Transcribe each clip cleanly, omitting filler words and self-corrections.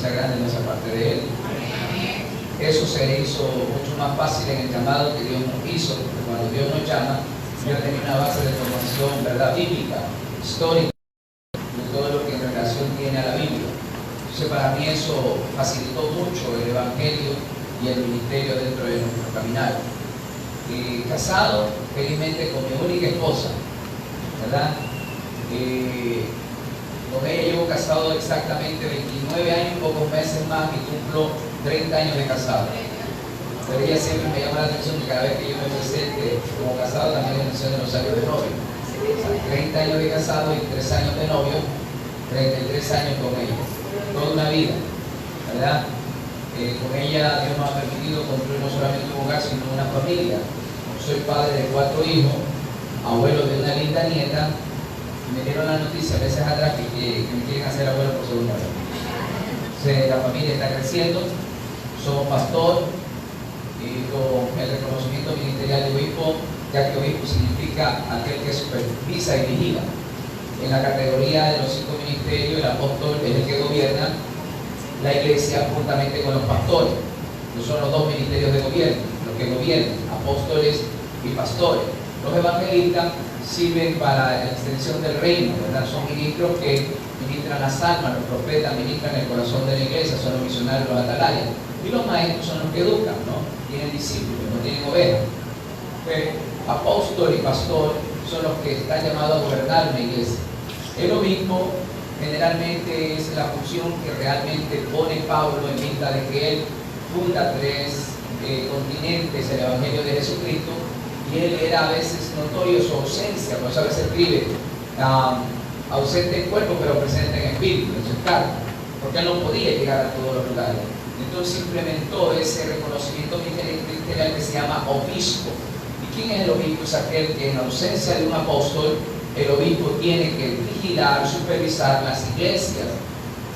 sea grande no sea parte de él. Eso se hizo mucho más fácil en el llamado que Dios nos hizo, porque cuando Dios nos llama, Dios tenía una base de formación, ¿verdad?, bíblica, histórica, de todo lo que en relación tiene a la Biblia. Entonces para mí eso facilitó mucho el Evangelio y el ministerio dentro de nuestro caminar. Casado, felizmente, con mi única esposa, ¿verdad? Con ella llevo casado exactamente 29 años, pocos meses más, y cumplo 30 años de casado. Pero ella siempre me llama la atención que cada vez que yo me presente como casado también le menciona los años de novio. O sea, 30 años de casado y 3 años de novio, 33 años con ella. Toda una vida, ¿verdad? Con ella Dios nos ha permitido construir no solamente un hogar, sino una familia. Soy padre de 4 hijos, abuelo de una linda nieta. Me dieron la noticia meses atrás que me quieren hacer abuelo por segunda vez. La familia está creciendo, somos pastor, y con el reconocimiento ministerial de obispo, ya que obispo significa aquel que supervisa y vigila. En la categoría de los 5 ministerios, el apóstol es el que gobierna la iglesia juntamente con los pastores. No son los 2 ministerios de gobierno, los que gobiernan, apóstoles y pastores. Los evangelistas sirven para la extensión del reino, ¿verdad? Son ministros que ministran las almas, los profetas ministran el corazón de la iglesia, son los misionarios, los atalayas. Y los maestros son los que educan, ¿no? Tienen discípulos, no tienen ovejas. Pero apóstol y pastor son los que están llamados a gobernar una iglesia. El obispo generalmente es la función que realmente pone Pablo en vista de que él funda 3 continentes el Evangelio de Jesucristo, y él era a veces notorio su ausencia, por eso a veces escribe ausente en cuerpo pero presente en espíritu, en sus cartas, porque él no podía llegar a todos los lugares. Entonces implementó ese reconocimiento ministerial que se llama obispo. ¿Y quién es el obispo? Es aquel que en ausencia de un apóstol, el obispo tiene que vigilar, supervisar las iglesias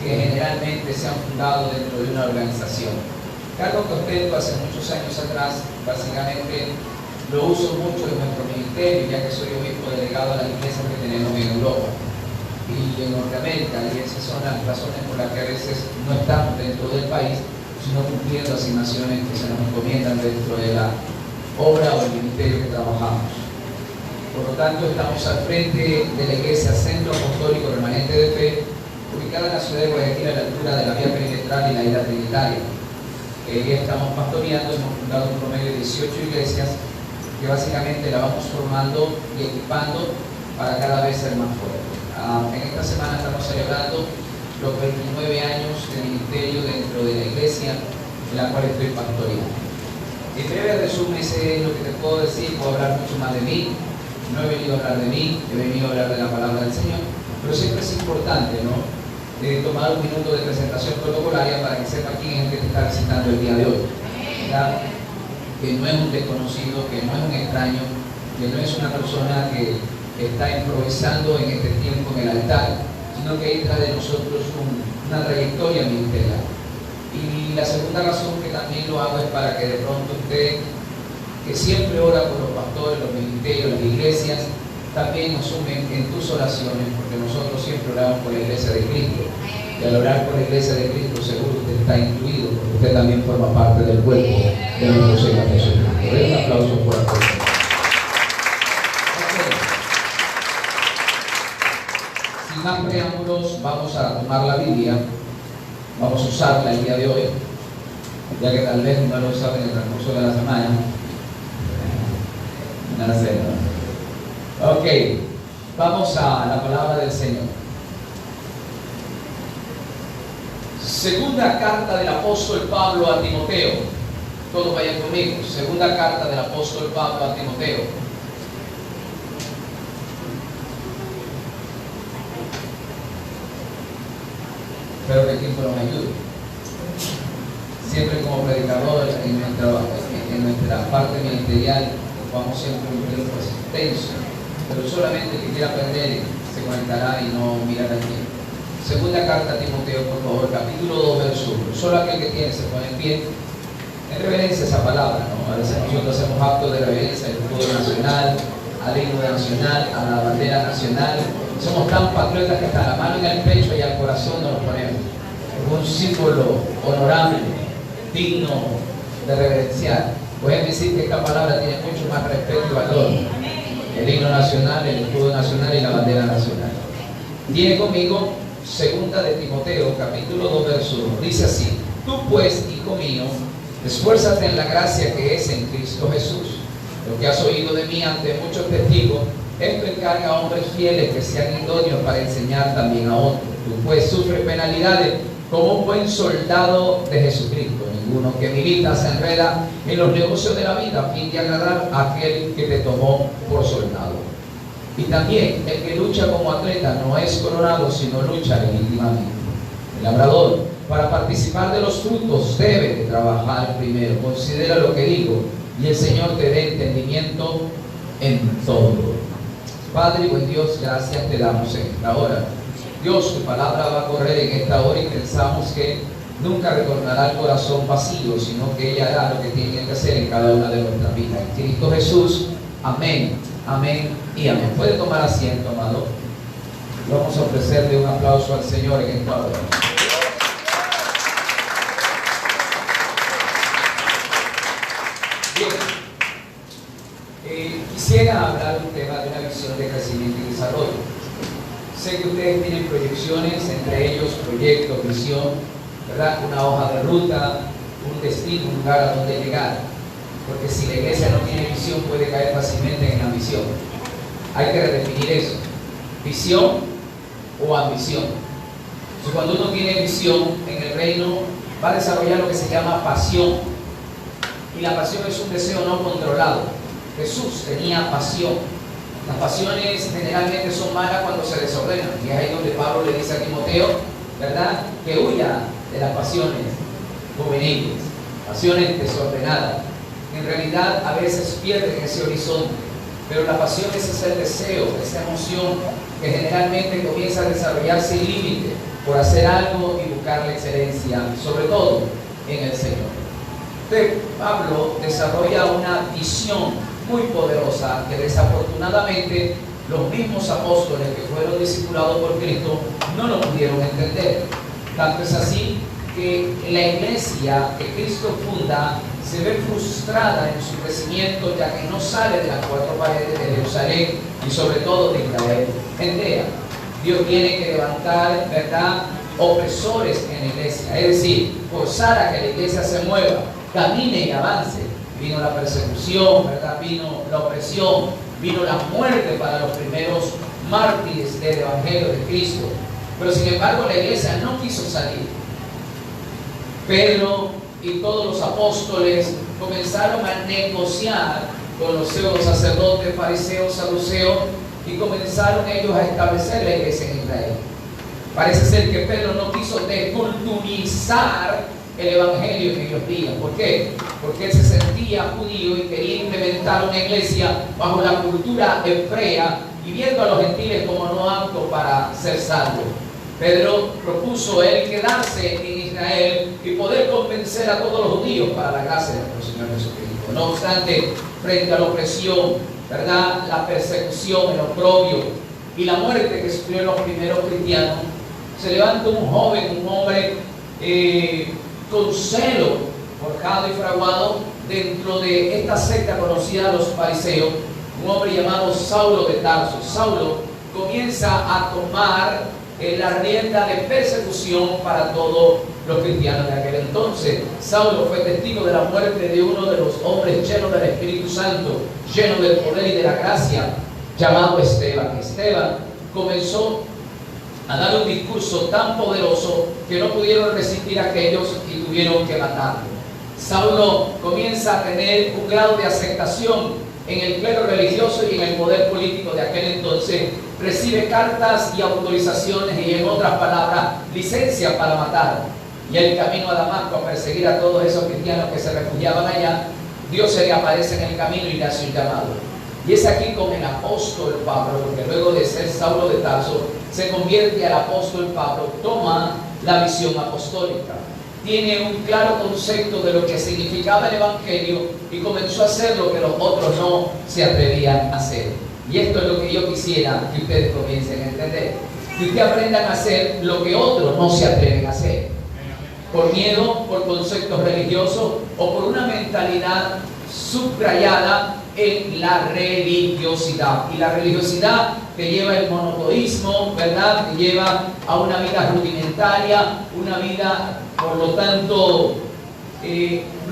que generalmente se han fundado dentro de una organización. Cargo que ostento hace muchos años atrás, básicamente lo uso mucho en nuestro ministerio, ya que soy obispo delegado a las iglesias que tenemos en Europa y en Norteamérica, y esas son las razones por las que a veces no estamos dentro del país, sino cumpliendo asignaciones que se nos encomiendan dentro de la obra o el ministerio que trabajamos. Por lo tanto, estamos al frente de la iglesia Centro Apostólico Remanente de Fe, ubicada en la ciudad de Guayaquil, a la altura de la vía perimetral y la isla Trinitaria. Estamos pastoreando, hemos fundado un promedio de 18 iglesias que básicamente la vamos formando y equipando para cada vez ser más fuerte. En esta semana estamos celebrando los 29 años de ministerio dentro de la iglesia en la cual estoy pastoreando. En breve resumen, ese es lo que te puedo decir. Puedo hablar mucho más de mí. No he venido a hablar de mí, he venido a hablar de la palabra del Señor, pero siempre es importante, ¿no?, tomar un minuto de presentación protocolaria para que sepa quién es el que te está visitando el día de hoy, ¿verdad? Que no es un desconocido, que no es un extraño, que no es una persona que está improvisando en este tiempo en el altar, sino que hay tras de nosotros una trayectoria ministerial. Y la segunda razón que también lo hago es para que de pronto usted, que siempre ora por los pastores, los ministerios, las iglesias, también nos sumen en tus oraciones, porque nosotros siempre oramos por la iglesia de Cristo. Y al orar por la iglesia de Cristo, seguro usted está incluido, porque usted también forma parte del cuerpo de nuestro Señor Jesucristo. Den un aplauso por la cosa. Sin más preámbulos, vamos a tomar la Biblia, vamos a usarla el día de hoy, ya que tal vez no lo saben en el transcurso de la semana. Nada serio. Ok, vamos a la palabra del Señor. Segunda carta del apóstol Pablo a Timoteo. Todos vayan conmigo. Segunda carta del apóstol Pablo a Timoteo. Espero que el tiempo nos ayude. Siempre como predicador en nuestra parte ministerial ocupamos siempre un tiempo extenso, pero solamente el que quiera aprender se conectará y no mirará el tiempo. Segunda carta a Timoteo, por favor, capítulo 2, verso 1. Solo aquel que tiene se pone en pie en reverencia a esa palabra, ¿no? A veces nosotros hacemos actos de reverencia al escudo nacional, al himno nacional, a la bandera nacional. Somos tan patriotas que hasta la mano en el pecho y al corazón nos lo ponemos. Es un símbolo honorable, digno de reverenciar. Pueden decir que esta palabra tiene mucho más respeto y valor. El himno nacional, el escudo nacional y la bandera nacional. Tiene conmigo segunda de Timoteo, capítulo 2, verso 1. Dice así: tú pues, hijo mío, esfuérzate en la gracia que es en Cristo Jesús. Lo que has oído de mí ante muchos testigos, esto encarga a hombres fieles que sean idóneos para enseñar también a otros. Tú pues sufres penalidades como un buen soldado de Jesucristo. Ninguno que milita se enreda en los negocios de la vida a fin de agradar a aquel que te tomó por soldado. Y también el que lucha como atleta no es coronado, sino lucha legítimamente. El labrador, para participar de los frutos, debe de trabajar primero. Considera lo que digo, y el Señor te dé entendimiento en todo. Padre, buen Dios, gracias te damos en esta hora. Dios, tu palabra va a correr en esta hora y pensamos que nunca retornará al corazón vacío, sino que ella hará lo que tiene que hacer en cada una de nuestras vidas. En Cristo Jesús, amén, amén y amén. Puede tomar asiento, amado. Vamos a ofrecerle un aplauso al Señor en esta hora. Bien, quisiera hablar un tema de una visión de crecimiento y desarrollo. Sé que ustedes tienen proyecciones, entre ellos proyectos, visión, ¿verdad? Una hoja de ruta, un destino, un lugar a donde llegar. Porque si la iglesia no tiene visión, puede caer fácilmente en ambición. Hay que redefinir eso. Visión o ambición. Entonces, cuando uno tiene visión en el reino, va a desarrollar lo que se llama pasión. Y la pasión es un deseo no controlado. Jesús tenía pasión. Las pasiones generalmente son malas cuando se desordenan. Y es ahí donde Pablo le dice a Timoteo, ¿verdad?, que huya de las pasiones juveniles, pasiones desordenadas. En realidad a veces pierden ese horizonte, pero la pasión es ese deseo, esa emoción que generalmente comienza a desarrollarse sin límite por hacer algo y buscar la excelencia, sobre todo en el Señor. Entonces, Pablo desarrolla una visión muy poderosa que desafortunadamente los mismos apóstoles que fueron discipulados por Cristo no lo pudieron entender. Tanto es así que la iglesia que Cristo funda se ve frustrada en su crecimiento, ya que no sale de las cuatro paredes de Jerusalén y sobre todo de Israel entera. Dios tiene que levantar, ¿verdad?, opresores en la iglesia, es decir, forzar a que la iglesia se mueva, camine y avance. Vino la persecución, ¿verdad?, vino la opresión, vino la muerte para los primeros mártires del Evangelio de Cristo. Pero sin embargo la iglesia no quiso salir. Pedro y todos los apóstoles comenzaron a negociar con los pseudo sacerdotes, fariseos, saduceos, y comenzaron ellos a establecer la iglesia en Israel. Parece ser que Pedro no quiso desculturizar el evangelio en aquellos días. ¿Por qué? Porque él se sentía judío y quería implementar una iglesia bajo la cultura hebrea y viendo a los gentiles como no aptos para ser salvos. Pedro propuso él quedarse en Israel y poder convencer a todos los judíos para la gracia de nuestro Señor Jesucristo. No obstante, frente a la opresión, ¿verdad?, la persecución, el oprobio y la muerte que sufrieron los primeros cristianos, se levanta un joven, un hombre con celo, forjado y fraguado dentro de esta secta conocida los fariseos, un hombre llamado Saulo de Tarso. Saulo comienza a tomar la rienda de persecución para todos los cristianos de aquel entonces. Saulo fue testigo de la muerte de uno de los hombres llenos del Espíritu Santo, lleno del poder y de la gracia, llamado Esteban. Esteban comenzó a dar un discurso tan poderoso que no pudieron resistir a aquellos y tuvieron que matarlo. Saulo comienza a tener un grado de aceptación en el clero religioso y en el poder político de aquel entonces. Recibe cartas y autorizaciones y, en otras palabras, licencia para matar. Y el camino a Damasco a perseguir a todos esos cristianos que se refugiaban allá, Dios se le aparece en el camino y le hace un llamado. Y es aquí como el apóstol Pablo, porque luego de ser Saulo de Tarso, se convierte al apóstol Pablo, toma la visión apostólica. Tiene un claro concepto de lo que significaba el Evangelio y comenzó a hacer lo que los otros no se atrevían a hacer. Y esto es lo que yo quisiera que ustedes comiencen a entender. Que ustedes aprendan a hacer lo que otros no se atreven a hacer. por miedo, por conceptos religiosos o por una mentalidad subrayada en la religiosidad. Y la religiosidad te lleva al monoteísmo, ¿verdad? Te lleva a una vida rudimentaria, una vida, por lo tanto,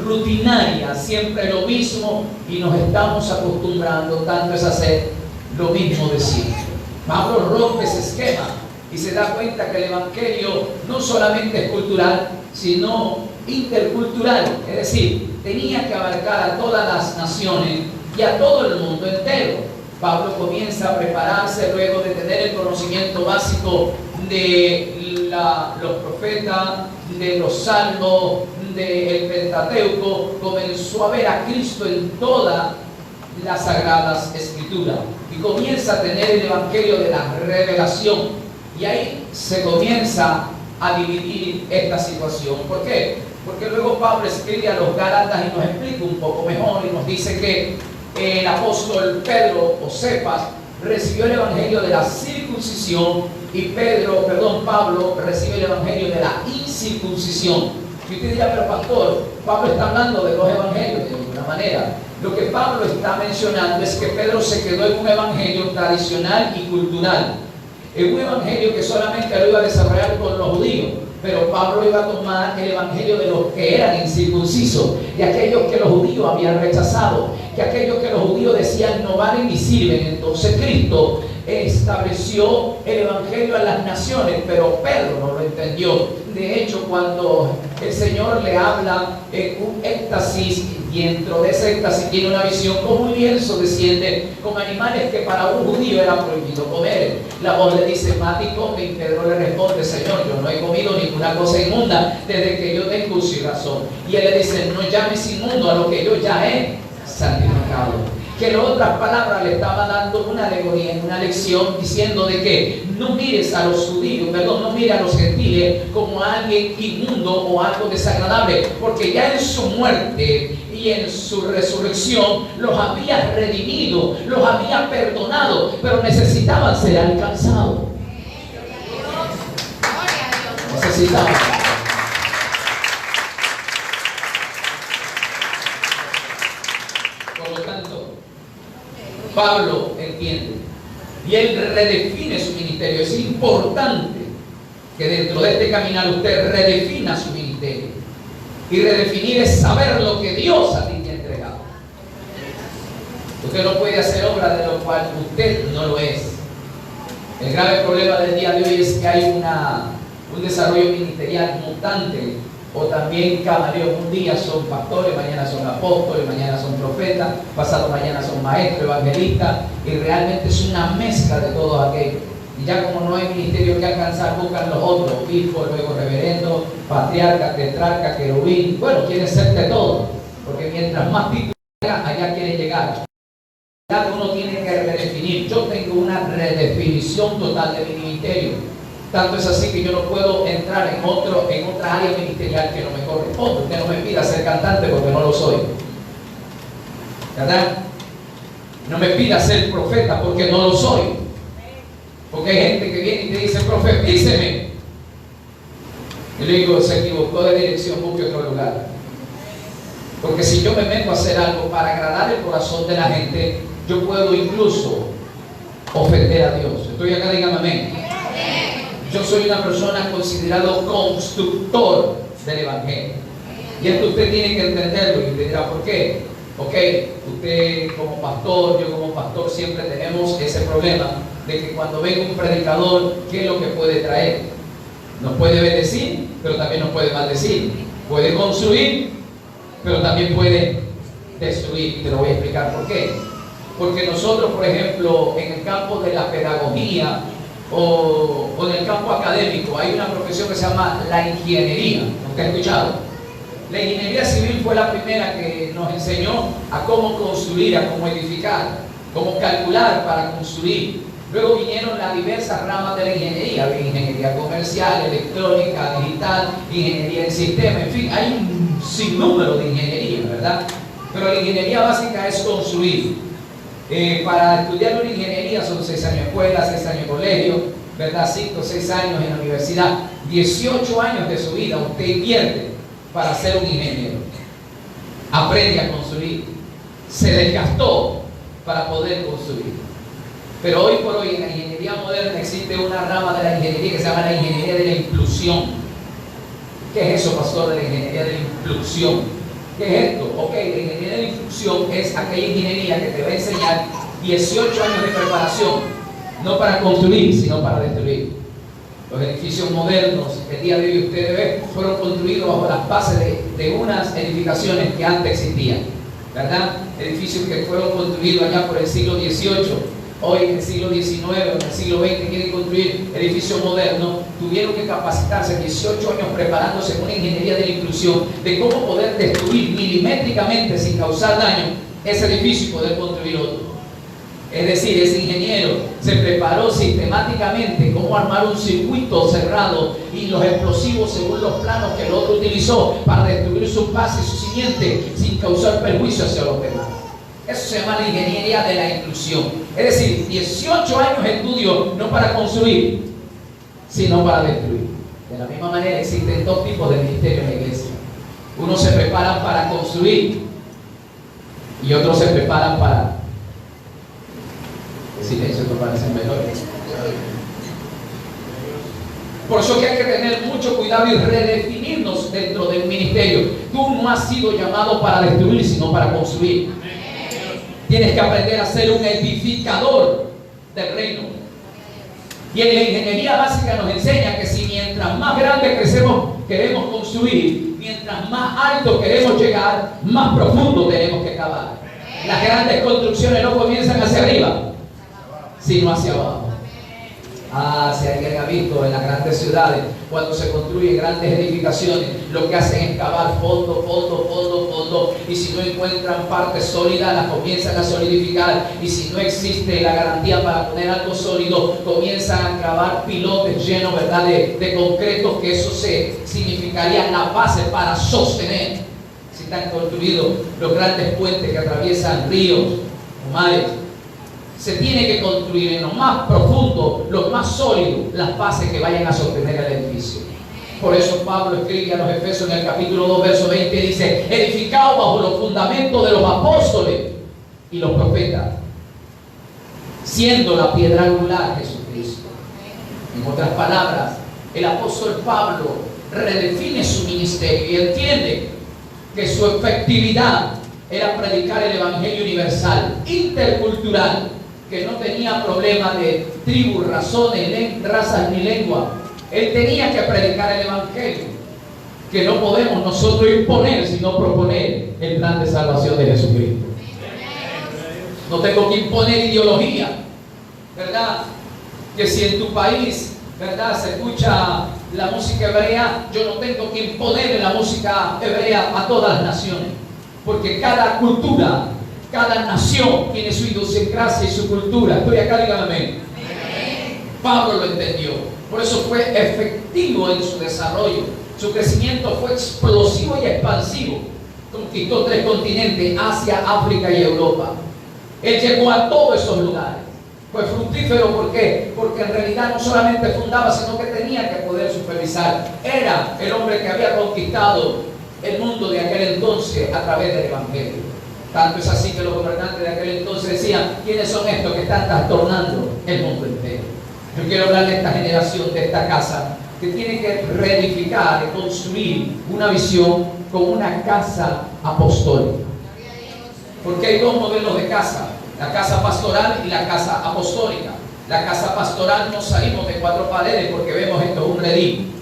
rutinaria, siempre lo mismo, y nos estamos acostumbrando, tanto es hacer lo mismo de siempre. Pablo rompe ese esquema y se da cuenta que el Evangelio no solamente es cultural, sino intercultural, es decir, tenía que abarcar a todas las naciones y a todo el mundo entero. Pablo comienza a prepararse luego de tener el conocimiento básico de los profetas, de los salmos, del Pentateuco. Comenzó a ver a Cristo en todas las sagradas escrituras y comienza a tener el Evangelio de la revelación, y ahí se comienza a dividir esta situación. ¿Por qué? Porque luego Pablo escribe a los Gálatas y nos explica un poco mejor y nos dice que el apóstol Pedro o Cephas recibió el evangelio de la circuncisión y Pablo recibe el evangelio de la incircuncisión. Y usted dirá, pero pastor, Pablo está hablando de los evangelios de alguna manera. Lo que Pablo está mencionando es que Pedro se quedó en un evangelio tradicional y cultural, en un evangelio que solamente lo iba a desarrollar con los judíos. Pero Pablo iba a tomar el evangelio de los que eran incircuncisos, de aquellos que los judíos habían rechazado, que aquellos que los judíos decían no valen ni sirven. Entonces Cristo estableció el evangelio a las naciones, pero Pedro no lo entendió. De hecho, cuando el Señor le habla en un éxtasis, y dentro de ese éxtasis tiene una visión, como un lienzo desciende con animales que para un judío era prohibido comer. La voz le dice, mate y come, y Pedro le responde, Señor, yo no he comido ninguna cosa inmunda desde que yo tengo uso y razón. Y él le dice, no llames inmundo a lo que yo ya he santificado. Que en otras palabras le estaba dando una alegoría, una lección, diciendo de que no mires a los judíos, no mires a los gentiles como a alguien inmundo o algo desagradable, porque ya en su muerte y en su resurrección los había redimido, los había perdonado, pero necesitaban ser alcanzados. Necesitaban. Por lo tanto, Pablo entiende y él redefine su ministerio. Es importante que dentro de este caminar usted redefina su ministerio, y redefinir es saber lo que Dios a ti te ha entregado. Usted no puede hacer obra de lo cual usted no lo es. El grave problema del día de hoy es que hay un desarrollo ministerial mutante, o también camaleón. Un día son pastores, mañana son apóstoles, mañana son profetas, pasado mañana son maestros, evangelistas, y realmente es una mezcla de todo aquello. Y ya como no hay ministerio que alcanzar, buscan los otros, obispo, luego reverendo, patriarca, tetrarca, querubín. Bueno, quieren ser de todo, porque mientras más títulos allá quieren llegar. Uno tiene que redefinir. Yo tengo una redefinición total de mi ministerio. Tanto es así que yo no puedo entrar en otra área ministerial que no me corresponde. Usted no me pida ser cantante porque no lo soy, ¿verdad? No me pida ser profeta porque no lo soy. Porque hay gente que viene y te dice, profetíceme. Y le digo, se equivocó de dirección, busque otro lugar. Porque si yo me meto a hacer algo para agradar el corazón de la gente, yo puedo incluso ofender a Dios. Estoy acá, dígame amén. Yo soy una persona considerado constructor del evangelio. Y esto usted tiene que entenderlo. Y usted dirá, ¿por qué? Ok, usted como pastor, yo como pastor, siempre tenemos ese problema de que cuando venga un predicador, ¿qué es lo que puede traer? Nos puede bendecir, pero también nos puede maldecir. Puede construir, pero también puede destruir. Y te lo voy a explicar por qué. Porque nosotros, por ejemplo, en el campo de la pedagogía o en el campo académico, hay una profesión que se llama la ingeniería. ¿Usted ha escuchado? La ingeniería civil fue la primera que nos enseñó a cómo construir, a cómo edificar, cómo calcular para construir. Luego vinieron las diversas ramas de la ingeniería, ingeniería comercial, electrónica, digital, ingeniería en sistema, en fin, hay un sinnúmero de ingeniería, ¿verdad? Pero la ingeniería básica es construir. Para estudiar una ingeniería son 6 años de escuela, 6 años de colegio, ¿verdad? 5 o 6 años en la universidad, 18 años de su vida usted invierte para ser un ingeniero. Aprende a construir. Se desgastó para poder construir. Pero hoy por hoy en la ingeniería moderna existe una rama de la ingeniería que se llama la ingeniería de la inclusión. ¿Qué es eso, pastor, de la ingeniería de la inclusión? ¿Qué es esto? Ok, la ingeniería de la inclusión es aquella ingeniería que te va a enseñar 18 años de preparación, no para construir, sino para destruir. Los edificios modernos, el día de hoy ustedes ven, fueron construidos bajo las bases de unas edificaciones que antes existían, ¿verdad? Edificios que fueron construidos allá por el siglo XVIII. Hoy en el siglo XIX o en el siglo XX quieren construir edificios modernos. Tuvieron que capacitarse 18 años preparándose en una ingeniería de la inclusión de cómo poder destruir milimétricamente sin causar daño ese edificio y poder construir otro. Es decir, ese ingeniero se preparó sistemáticamente cómo armar un circuito cerrado y los explosivos según los planos que el otro utilizó para destruir su base y su simiente sin causar perjuicio hacia los demás. Eso se llama la ingeniería de la inclusión. Es decir, 18 años de estudio no para construir, sino para destruir. De la misma manera existen dos tipos de ministerios en la iglesia. Unos se preparan para construir y otros se preparan para... El silencio no parece mejor. Por eso que hay que tener mucho cuidado y redefinirnos dentro del ministerio. Tú no has sido llamado para destruir, sino para construir. Tienes que aprender a ser un edificador del reino. Y en la ingeniería básica nos enseña que si mientras más grande queremos construir, mientras más alto queremos llegar, más profundo tenemos que cavar. Las grandes construcciones no comienzan hacia arriba, sino hacia abajo. Si alguien ha visto en las grandes ciudades, cuando se construyen grandes edificaciones, lo que hacen es cavar fondo, y si no encuentran partes sólidas, las comienzan a solidificar, y si no existe la garantía para poner algo sólido, comienzan a cavar pilotes llenos, ¿verdad?, de concreto, que eso significaría la base para sostener. Si están construidos los grandes puentes que atraviesan ríos o mares, se tiene que construir en lo más profundo, lo más sólido, las bases que vayan a sostener el edificio. Por eso Pablo escribe a los Efesios en el capítulo 2, verso 20, dice: edificado bajo los fundamentos de los apóstoles y los profetas, siendo la piedra angular Jesucristo. En otras palabras, el apóstol Pablo redefine su ministerio y entiende que su efectividad era predicar el evangelio universal, intercultural, que no tenía problema de tribus, razones, razas ni lengua. Él tenía que predicar el evangelio, que no podemos nosotros imponer, sino proponer el plan de salvación de Jesucristo. No tengo que imponer ideología, ¿verdad? Que si en tu país, ¿verdad?, se escucha la música hebrea, yo no tengo que imponer la música hebrea a todas las naciones, porque cada cultura, cada nación tiene su idiosincrasia y su cultura. Estoy acá, dígame amén. Pablo lo entendió. Por eso fue efectivo en su desarrollo. Su crecimiento fue explosivo y expansivo. Conquistó 3 continentes: Asia, África y Europa. Él llegó a todos esos lugares. Fue fructífero. ¿Por qué? Porque en realidad no solamente fundaba, sino que tenía que poder supervisar. Era el hombre que había conquistado el mundo de aquel entonces a través del evangelio. Tanto es así que los gobernantes de aquel entonces decían: ¿quiénes son estos que están trastornando el mundo entero? Yo quiero hablarle a esta generación de esta casa que tiene que reedificar y construir una visión con una casa apostólica. Porque hay 2 modelos de casa: la casa pastoral y la casa apostólica. La casa pastoral no salimos de 4 paredes porque vemos esto es un redil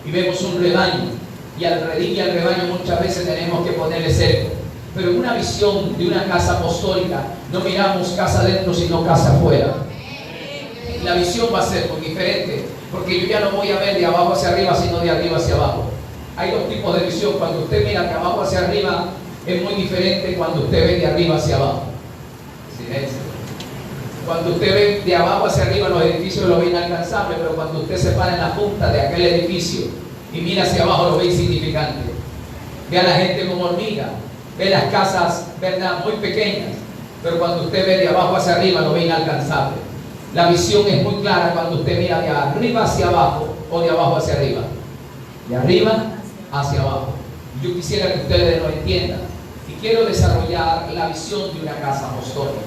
y vemos un rebaño, y al redil y al rebaño muchas veces tenemos que ponerle cerco. Pero en una visión de una casa apostólica no miramos casa adentro sino casa afuera. La visión va a ser muy diferente, porque yo ya no voy a ver de abajo hacia arriba sino de arriba hacia abajo. Hay 2 tipos de visión. Cuando usted mira de abajo hacia arriba es muy diferente cuando usted ve de arriba hacia abajo. Silencio. Cuando usted ve de abajo hacia arriba los edificios lo ve inalcanzable, pero cuando usted se para en la punta de aquel edificio y mira hacia abajo lo ve insignificante. Ve a la gente como hormiga, ve las casas, ¿verdad?, muy pequeñas, pero cuando usted ve de abajo hacia arriba lo ve inalcanzable. La visión es muy clara cuando usted mira de arriba hacia abajo o de abajo hacia arriba. De arriba hacia abajo. Yo quisiera que ustedes lo entiendan. Y quiero desarrollar la visión de una casa apostólica.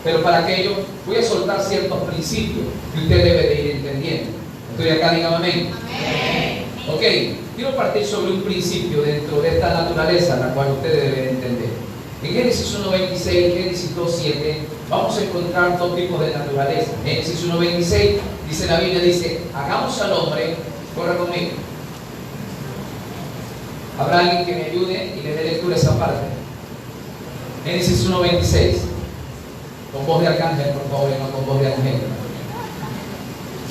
Pero para aquello voy a soltar ciertos principios que usted debe de ir entendiendo. Estoy acá, dígame amén. Amén. Ok, quiero partir sobre un principio dentro de esta naturaleza, la cual ustedes deben entender. En Génesis 1.26, Génesis 2.7, vamos a encontrar dos tipos de naturaleza. Génesis 1.26 dice la Biblia, dice, hagamos al hombre, corra conmigo. Habrá alguien que me ayude y le dé lectura a esa parte. Génesis 1.26, con voz de arcángel, por favor, y no con voz de ángel.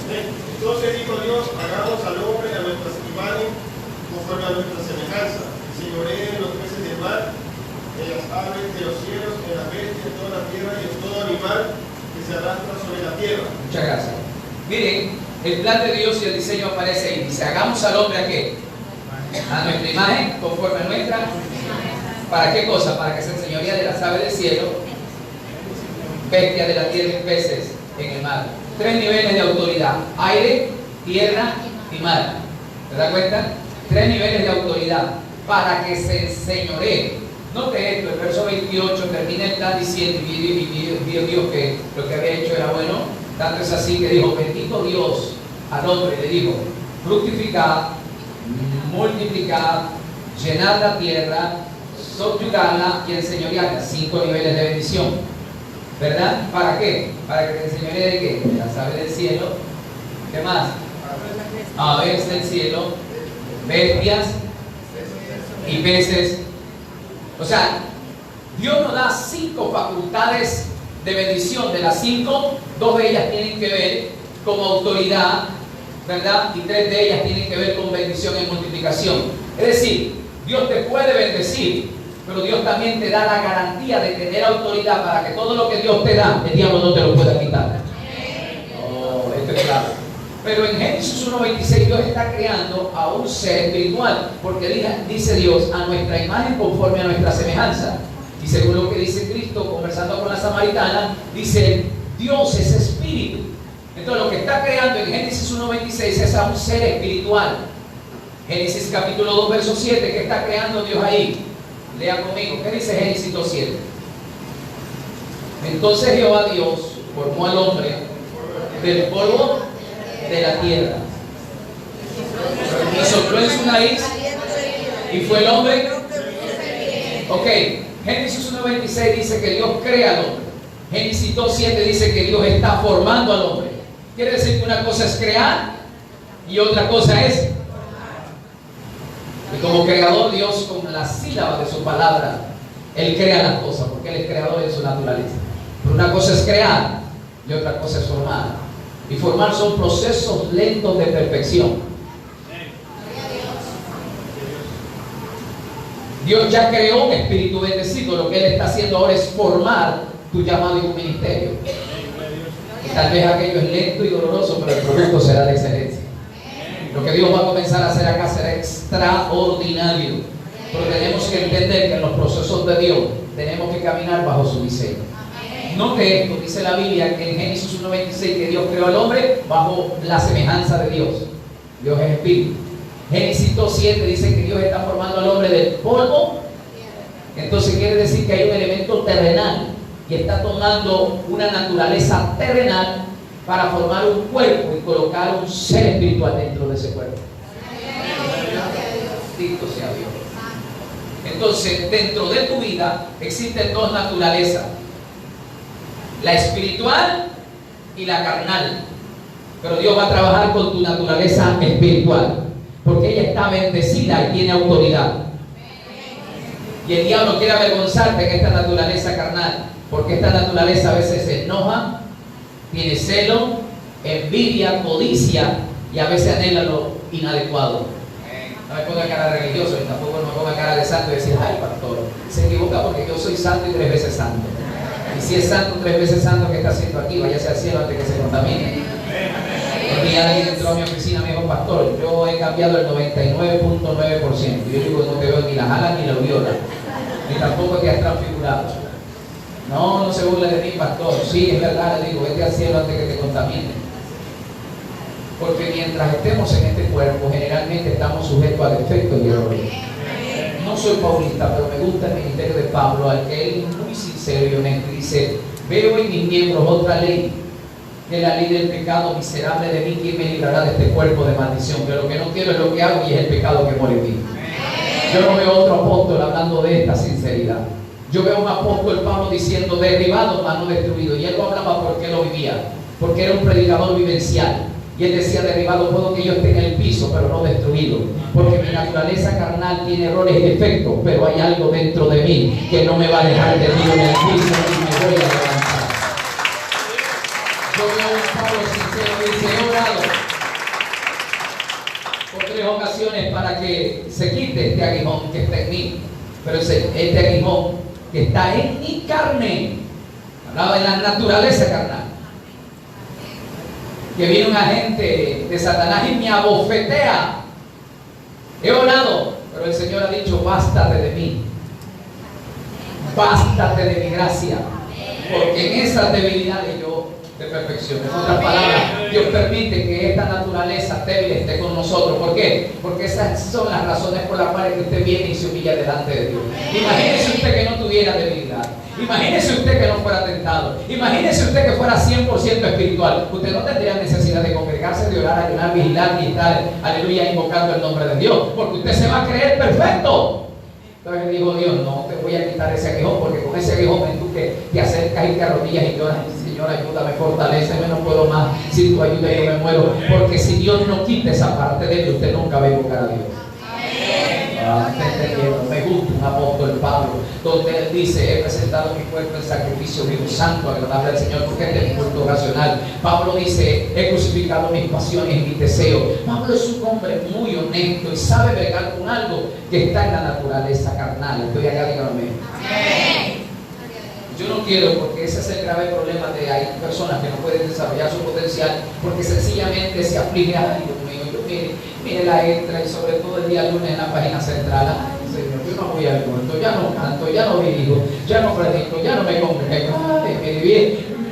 Entonces dijo Dios, hagamos al hombre a nuestras imágenes, conforme a nuestra semejanza, y señoree en los peces del mar, en las aves de los cielos, en la bestia, en toda la tierra y en todo animal que se arrastra sobre la tierra. Muchas gracias. Miren, el plan de Dios y el diseño aparece ahí. Dice, hagamos al hombre ¿a qué? A nuestra imagen, conforme a nuestra. ¿Para qué cosa? Para que se enseñoría de las aves del cielo, bestia de la tierra y peces en el mar. 3 niveles de autoridad: aire, tierra y mar. ¿Te das cuenta? 3 niveles de autoridad para que se enseñoree. Note esto, el verso 28 termina el plan diciendo, y vio Dios que lo que había hecho era bueno. Tanto es así que dijo, bendito Dios al hombre, le dijo, fructificad, multiplicad, llenad la tierra, subyugadla y enseñoreadla. 5 niveles de bendición, ¿verdad? ¿Para qué? Para que te enseñoree de qué? De las aves del cielo. ¿Qué más? Aves del cielo, bestias y peces. O sea, Dios nos da 5 facultades de bendición. De las 5, 2 de ellas tienen que ver con autoridad, ¿verdad? Y 3 de ellas tienen que ver con bendición y multiplicación. Es decir, Dios te puede bendecir, pero Dios también te da la garantía de tener autoridad para que todo lo que Dios te da, el diablo no te lo pueda quitar. Oh, esto es claro. Pero en Génesis 1.26 Dios está creando a un ser espiritual, porque dice Dios, a nuestra imagen conforme a nuestra semejanza. Y según lo que dice Cristo conversando con la samaritana, dice, Dios es espíritu. Entonces lo que está creando en Génesis 1.26 es a un ser espiritual. Génesis capítulo 2 verso 7, ¿qué está creando Dios ahí? Lea conmigo, ¿qué dice Génesis 2.7? Entonces Jehová Dios formó al hombre del polvo de la tierra y sopló en su nariz y fue el hombre. Ok, Génesis 1.26 dice que Dios crea al hombre. Génesis 2.7 dice que Dios está formando al hombre. Quiere decir que una cosa es crear y otra cosa es. Y como creador, Dios con la sílaba de su palabra, Él crea las cosas porque Él es creador en su naturaleza. Pero una cosa es crear y otra cosa es formar. Y formar son procesos lentos de perfección. Dios ya creó un espíritu bendecido. Lo que Él está haciendo ahora es formar tu llamado y tu ministerio. Y tal vez aquello es lento y doloroso, pero el producto será de excelencia. Lo que Dios va a comenzar a hacer acá será extraordinario. Pero tenemos que entender que en los procesos de Dios tenemos que caminar bajo su diseño. Note esto, dice la Biblia que en Génesis 1.26 que Dios creó al hombre bajo la semejanza de Dios. Dios es espíritu. Génesis 2.7 dice que Dios está formando al hombre del polvo. Entonces quiere decir que hay un elemento terrenal y está tomando una naturaleza terrenal para formar un cuerpo y colocar un ser espiritual dentro de ese cuerpo. Bendito sea Dios. Entonces, dentro de tu vida existen 2 naturalezas: la espiritual y la carnal. Pero Dios va a trabajar con tu naturaleza espiritual, porque ella está bendecida y tiene autoridad. Y el diablo quiere avergonzarte en esta naturaleza carnal, porque esta naturaleza a veces se enoja, tiene celo, envidia, codicia y a veces anhela lo inadecuado. No me ponga cara de religioso y tampoco no me ponga cara de santo y decir, ay pastor, se equivoca porque yo soy santo y 3 veces santo. Y si es santo, 3 veces santo, ¿qué está haciendo aquí? Váyase al cielo antes que se contamine. El día alguien entró a mi oficina y me dijo, pastor, yo he cambiado el 99.9%. Y yo digo, no te veo ni la jala ni la viola, ni tampoco te has transfigurado. No, no se burle de mí, pastor. Sí, es verdad, le digo, vete al cielo antes que te contamine. Porque mientras estemos en este cuerpo, generalmente estamos sujetos a defectos y errores. No soy paulista, pero me gusta el ministerio de Pablo, al que él es muy sincero y honesto. Dice, veo en mis miembros otra ley, que es la ley del pecado. Miserable de mí, ¿quién me librará de este cuerpo de maldición? Pero lo que no quiero es lo que hago y es el pecado que muere en mí. Yo no veo otro apóstol hablando de esta sinceridad. Yo veo un apóstol Pablo diciendo derribado, mas no destruido. Y él lo hablaba porque lo vivía, porque era un predicador vivencial. Y él decía, derribado puedo que yo esté en el piso, pero no destruido. Porque mi naturaleza carnal tiene errores y defectos, pero hay algo dentro de mí que no me va a dejar de mí en el piso y me voy a levantar. Yo veo un Pablo sincero que dice, he orado por 3 ocasiones para que se quite este aguijón que está en mí. Pero este aguijón que está en mi carne, hablaba de la naturaleza carnal, que viene un agente de Satanás y me abofetea. He orado, pero el Señor ha dicho, bástate de mí, bástate de mi gracia, porque en esas debilidades yo te perfecciono. En otras palabras, Dios permite que esta naturaleza débil esté con nosotros. ¿Por qué? Porque esas son las razones por las cuales usted viene y se humilla delante de Dios. Imagínese usted que no tuviera debilidad. Imagínese usted que no fuera tentado. Imagínese usted que fuera 100% espiritual. Usted no tendría necesidad de congregarse, de orar, ayunar, vigilar y estar, aleluya, invocando el nombre de Dios, porque usted se va a creer perfecto. Entonces dijo Dios, no te voy a quitar ese aguijón, porque con ese aguijón tú te acercas y te arrodillas y lloras. Señor, ayúdame, fortaléceme, no puedo más. Sin tu ayuda yo me muero. Porque si Dios no quita esa parte de él, usted nunca va a invocar a Dios. Me gusta un apóstol Pablo, donde él dice, he presentado mi cuerpo en sacrificio vivo, santo, agradable al Señor, porque este es mi culto racional. Pablo dice, he crucificado mis pasiones y mis deseos. Pablo es un hombre muy honesto y sabe bregar con algo que está en la naturaleza carnal. Estoy acá, díganme. Amén. Yo no quiero, porque ese es el grave problema de hay personas que no pueden desarrollar su potencial porque sencillamente se aflige. Ay, Dios mío, yo mire la extra y sobre todo el día lunes en la página central. Ay, Señor, yo no voy al culto, ya no canto, ya no dirijo, ya no predico, ya no me congrego. Ay,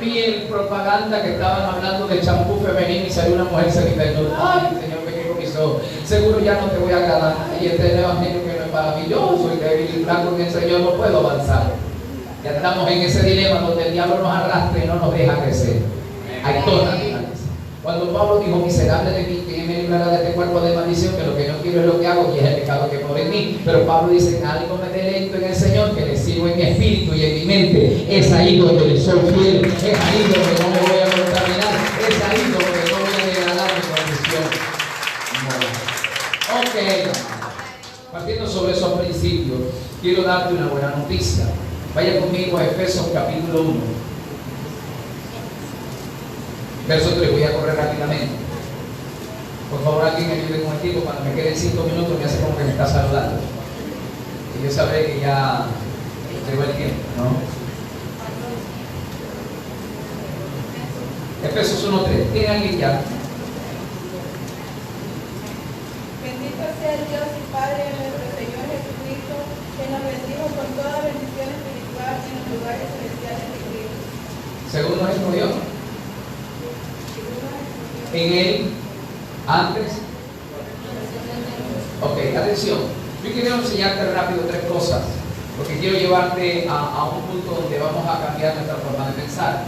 vi el propaganda que estaban hablando de champú femenino y salió una mujer semidesnuda. Ay, Señor, me quedo con mis ojos. Seguro ya no te voy a agradar. Y este es el evangelio que no es maravilloso y débil y blanco que el Señor no puedo avanzar. Ya estamos en ese dilema donde el diablo nos arrastra y no nos deja crecer. Hay dos naturalezas. Cuando Pablo dijo, miserable de mí, ¿quién me librará de este cuerpo de maldición? Que lo que no quiero es lo que hago y es el pecado que mora en mí. Pero Pablo dice, algo me deleito en el Señor, que le sirvo en mi espíritu y en mi mente. Es ahí donde le soy fiel. Es ahí donde no me voy a contaminar. Es ahí donde no voy a degradar mi condición. Ok. Partiendo sobre esos principios, quiero darte una buena noticia. Vaya conmigo a Efesios capítulo 1. Verso 3, voy a correr rápidamente. Por favor, alguien me ayude con el tiempo. Cuando me queden 5 minutos me hace como que me está saludando. Y yo sabré que ya llegó el tiempo, ¿no? Efesios 1:3. ¿Tiene alguien ya? Bendito sea el Dios y Padre de nuestro Señor Jesucristo, que nos bendijo con toda bendición espiritual en los lugares celestiales de Cristo. Según nos escogió. En él, antes. Ok, atención. Yo quiero enseñarte rápido 3 cosas, porque quiero llevarte a un punto donde vamos a cambiar nuestra forma de pensar.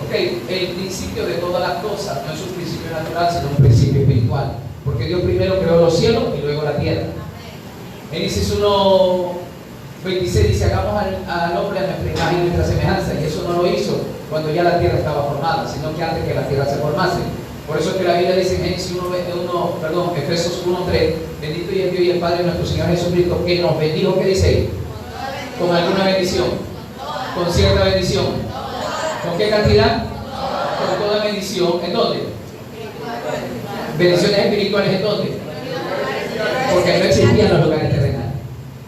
Ok, el principio de todas las cosas no es un principio natural, sino un principio espiritual. Porque Dios primero creó los cielos y luego la tierra. Génesis 1:26 dice, hagamos al hombre a nuestra imagen y nuestra semejanza. Y eso no lo hizo cuando ya la tierra estaba formada, sino que antes que la tierra se formase. Por eso es que la Biblia dice en Génesis Efesios 1:3, bendito y el Dios y el Padre de nuestro Señor Jesucristo, que nos bendijo, ¿qué dice ahí? Con alguna bendición, con cierta bendición. ¿Con qué cantidad? Con toda bendición. ¿En dónde? Bendiciones espirituales, ¿en dónde? Porque no existían los lugares terrenales.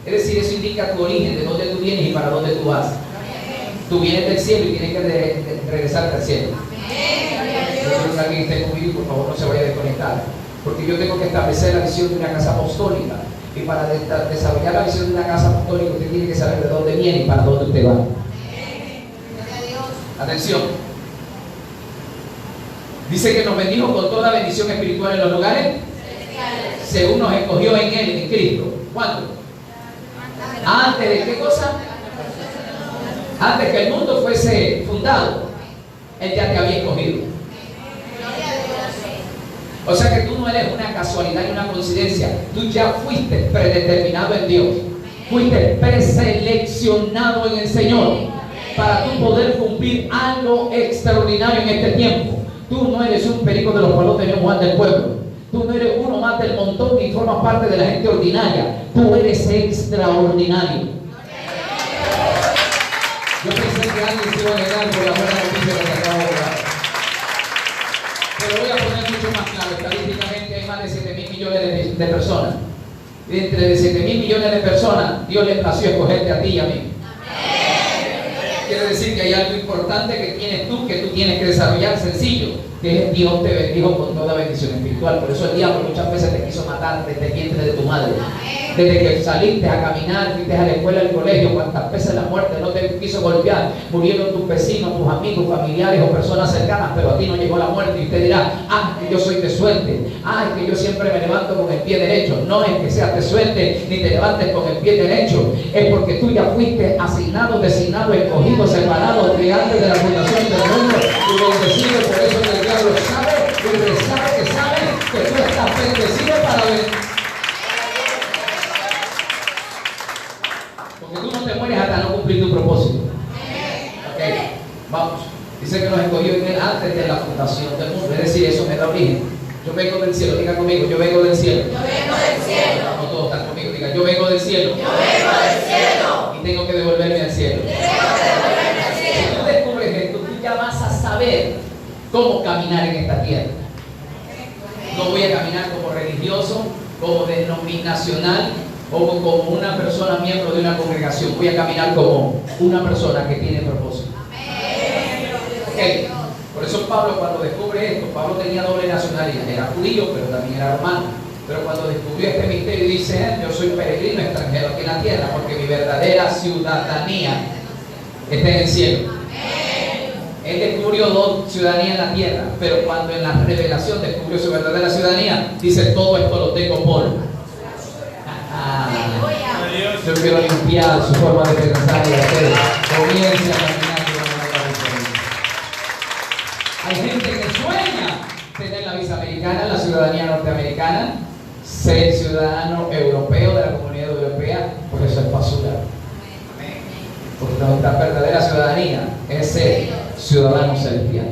Es decir, eso indica tu origen, de dónde tú vienes y para dónde tú vas. Tú vienes del cielo y tienes que regresar al cielo. Yo quiero que alguien esté conmigo y por favor no se vaya a desconectar. Porque yo tengo que establecer la visión de una casa apostólica. Y para desarrollar la visión de una casa apostólica, usted tiene que saber de dónde viene y para dónde usted va. Atención. Dice que nos bendijo con toda bendición espiritual en los lugares según nos escogió en Él, en Cristo. ¿Cuándo? ¿Antes de qué cosa? Antes que el mundo fuese fundado, Él ya te había escogido. O sea que tú no eres una casualidad y una coincidencia. Tú ya fuiste predeterminado en Dios. Fuiste preseleccionado en el Señor para tú poder cumplir algo extraordinario en este tiempo. Tú no eres un perico de los palotes ni un Juan del pueblo. Tú no eres uno más del montón ni formas parte de la gente ordinaria. Tú eres extraordinario. Yo pensé que alguien se iba a negar por la buena noticia que te acabo de dar. Pero voy a poner mucho más claro. Estadísticamente hay más de 7.000 millones de personas. Y entre 7.000 millones de personas, Dios le plació escogerte a ti y a mí. Quiere decir que hay algo importante que tienes tú, que tú tienes que desarrollar, sencillo, que es Dios te bendijo con toda bendición espiritual. Por eso el diablo muchas veces te quiso matar desde el vientre de tu madre. Desde que saliste a caminar, fuiste a la escuela, al colegio, cuántas veces la muerte no te quiso golpear, murieron tus vecinos, tus amigos, familiares o personas cercanas, pero a ti no llegó la muerte y usted dirá, que yo soy de suerte, es que yo siempre me levanto con el pie derecho. No es que seas de suerte ni te levantes con el pie derecho, es porque tú ya fuiste asignado, designado, escogido, separado de antes de la fundación del mundo y bendecido. Por eso que el diablo sabe, y usted sabe que tú estás bendecido para ver. Porque tú no te mueres hasta no cumplir tu propósito. Ok, vamos. Dice que nos escogió en Él antes de la fundación del mundo. Es decir, eso me da origen. Yo vengo del cielo, diga conmigo, yo vengo del cielo. Yo vengo del cielo. No todos están conmigo, diga, yo vengo del cielo. Yo vengo del cielo. Y tengo que devolverme al cielo. Si tú descubres esto, tú ya vas a saber cómo caminar en esta tierra. No voy a caminar como religioso, como denominacional, o como una persona miembro de una congregación. Voy a caminar como una persona que tiene propósito. Okay. Por eso Pablo, cuando descubre esto, Pablo tenía doble nacionalidad, era judío pero también era romano. Pero cuando descubrió este misterio dice, yo soy peregrino extranjero aquí en la tierra, porque mi verdadera ciudadanía está en el cielo. Él descubrió dos ciudadanías en la tierra, pero cuando en la revelación descubrió su verdadera ciudadanía, dice, todo esto lo tengo por... Yo quiero limpiar su forma de pensar y hacer. Comience a caminar de una manera diferente. Hay gente que sueña tener la visa americana, la ciudadanía norteamericana, ser ciudadano europeo de la comunidad europea, por eso es basura. Porque nuestra verdadera ciudadanía es ser ciudadano celestial.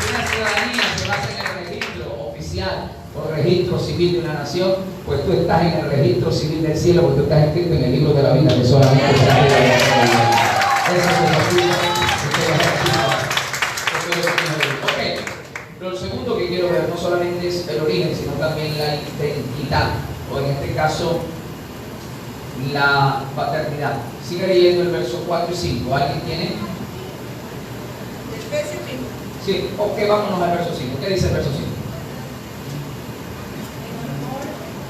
Una ciudadanía se basa en el registro oficial o registro civil de una nación, pues tú estás en el registro civil del cielo, porque tú estás escrito en el libro de la vida que solamente se ha quedado. Esa es la vida. Ok, pero lo segundo que quiero ver no solamente es el origen, sino también la identidad, o en este caso la paternidad. Sigue leyendo el verso 4 y 5. ¿Alguien tiene? Sí, ok, vámonos al verso 5. ¿Qué dice el verso 5?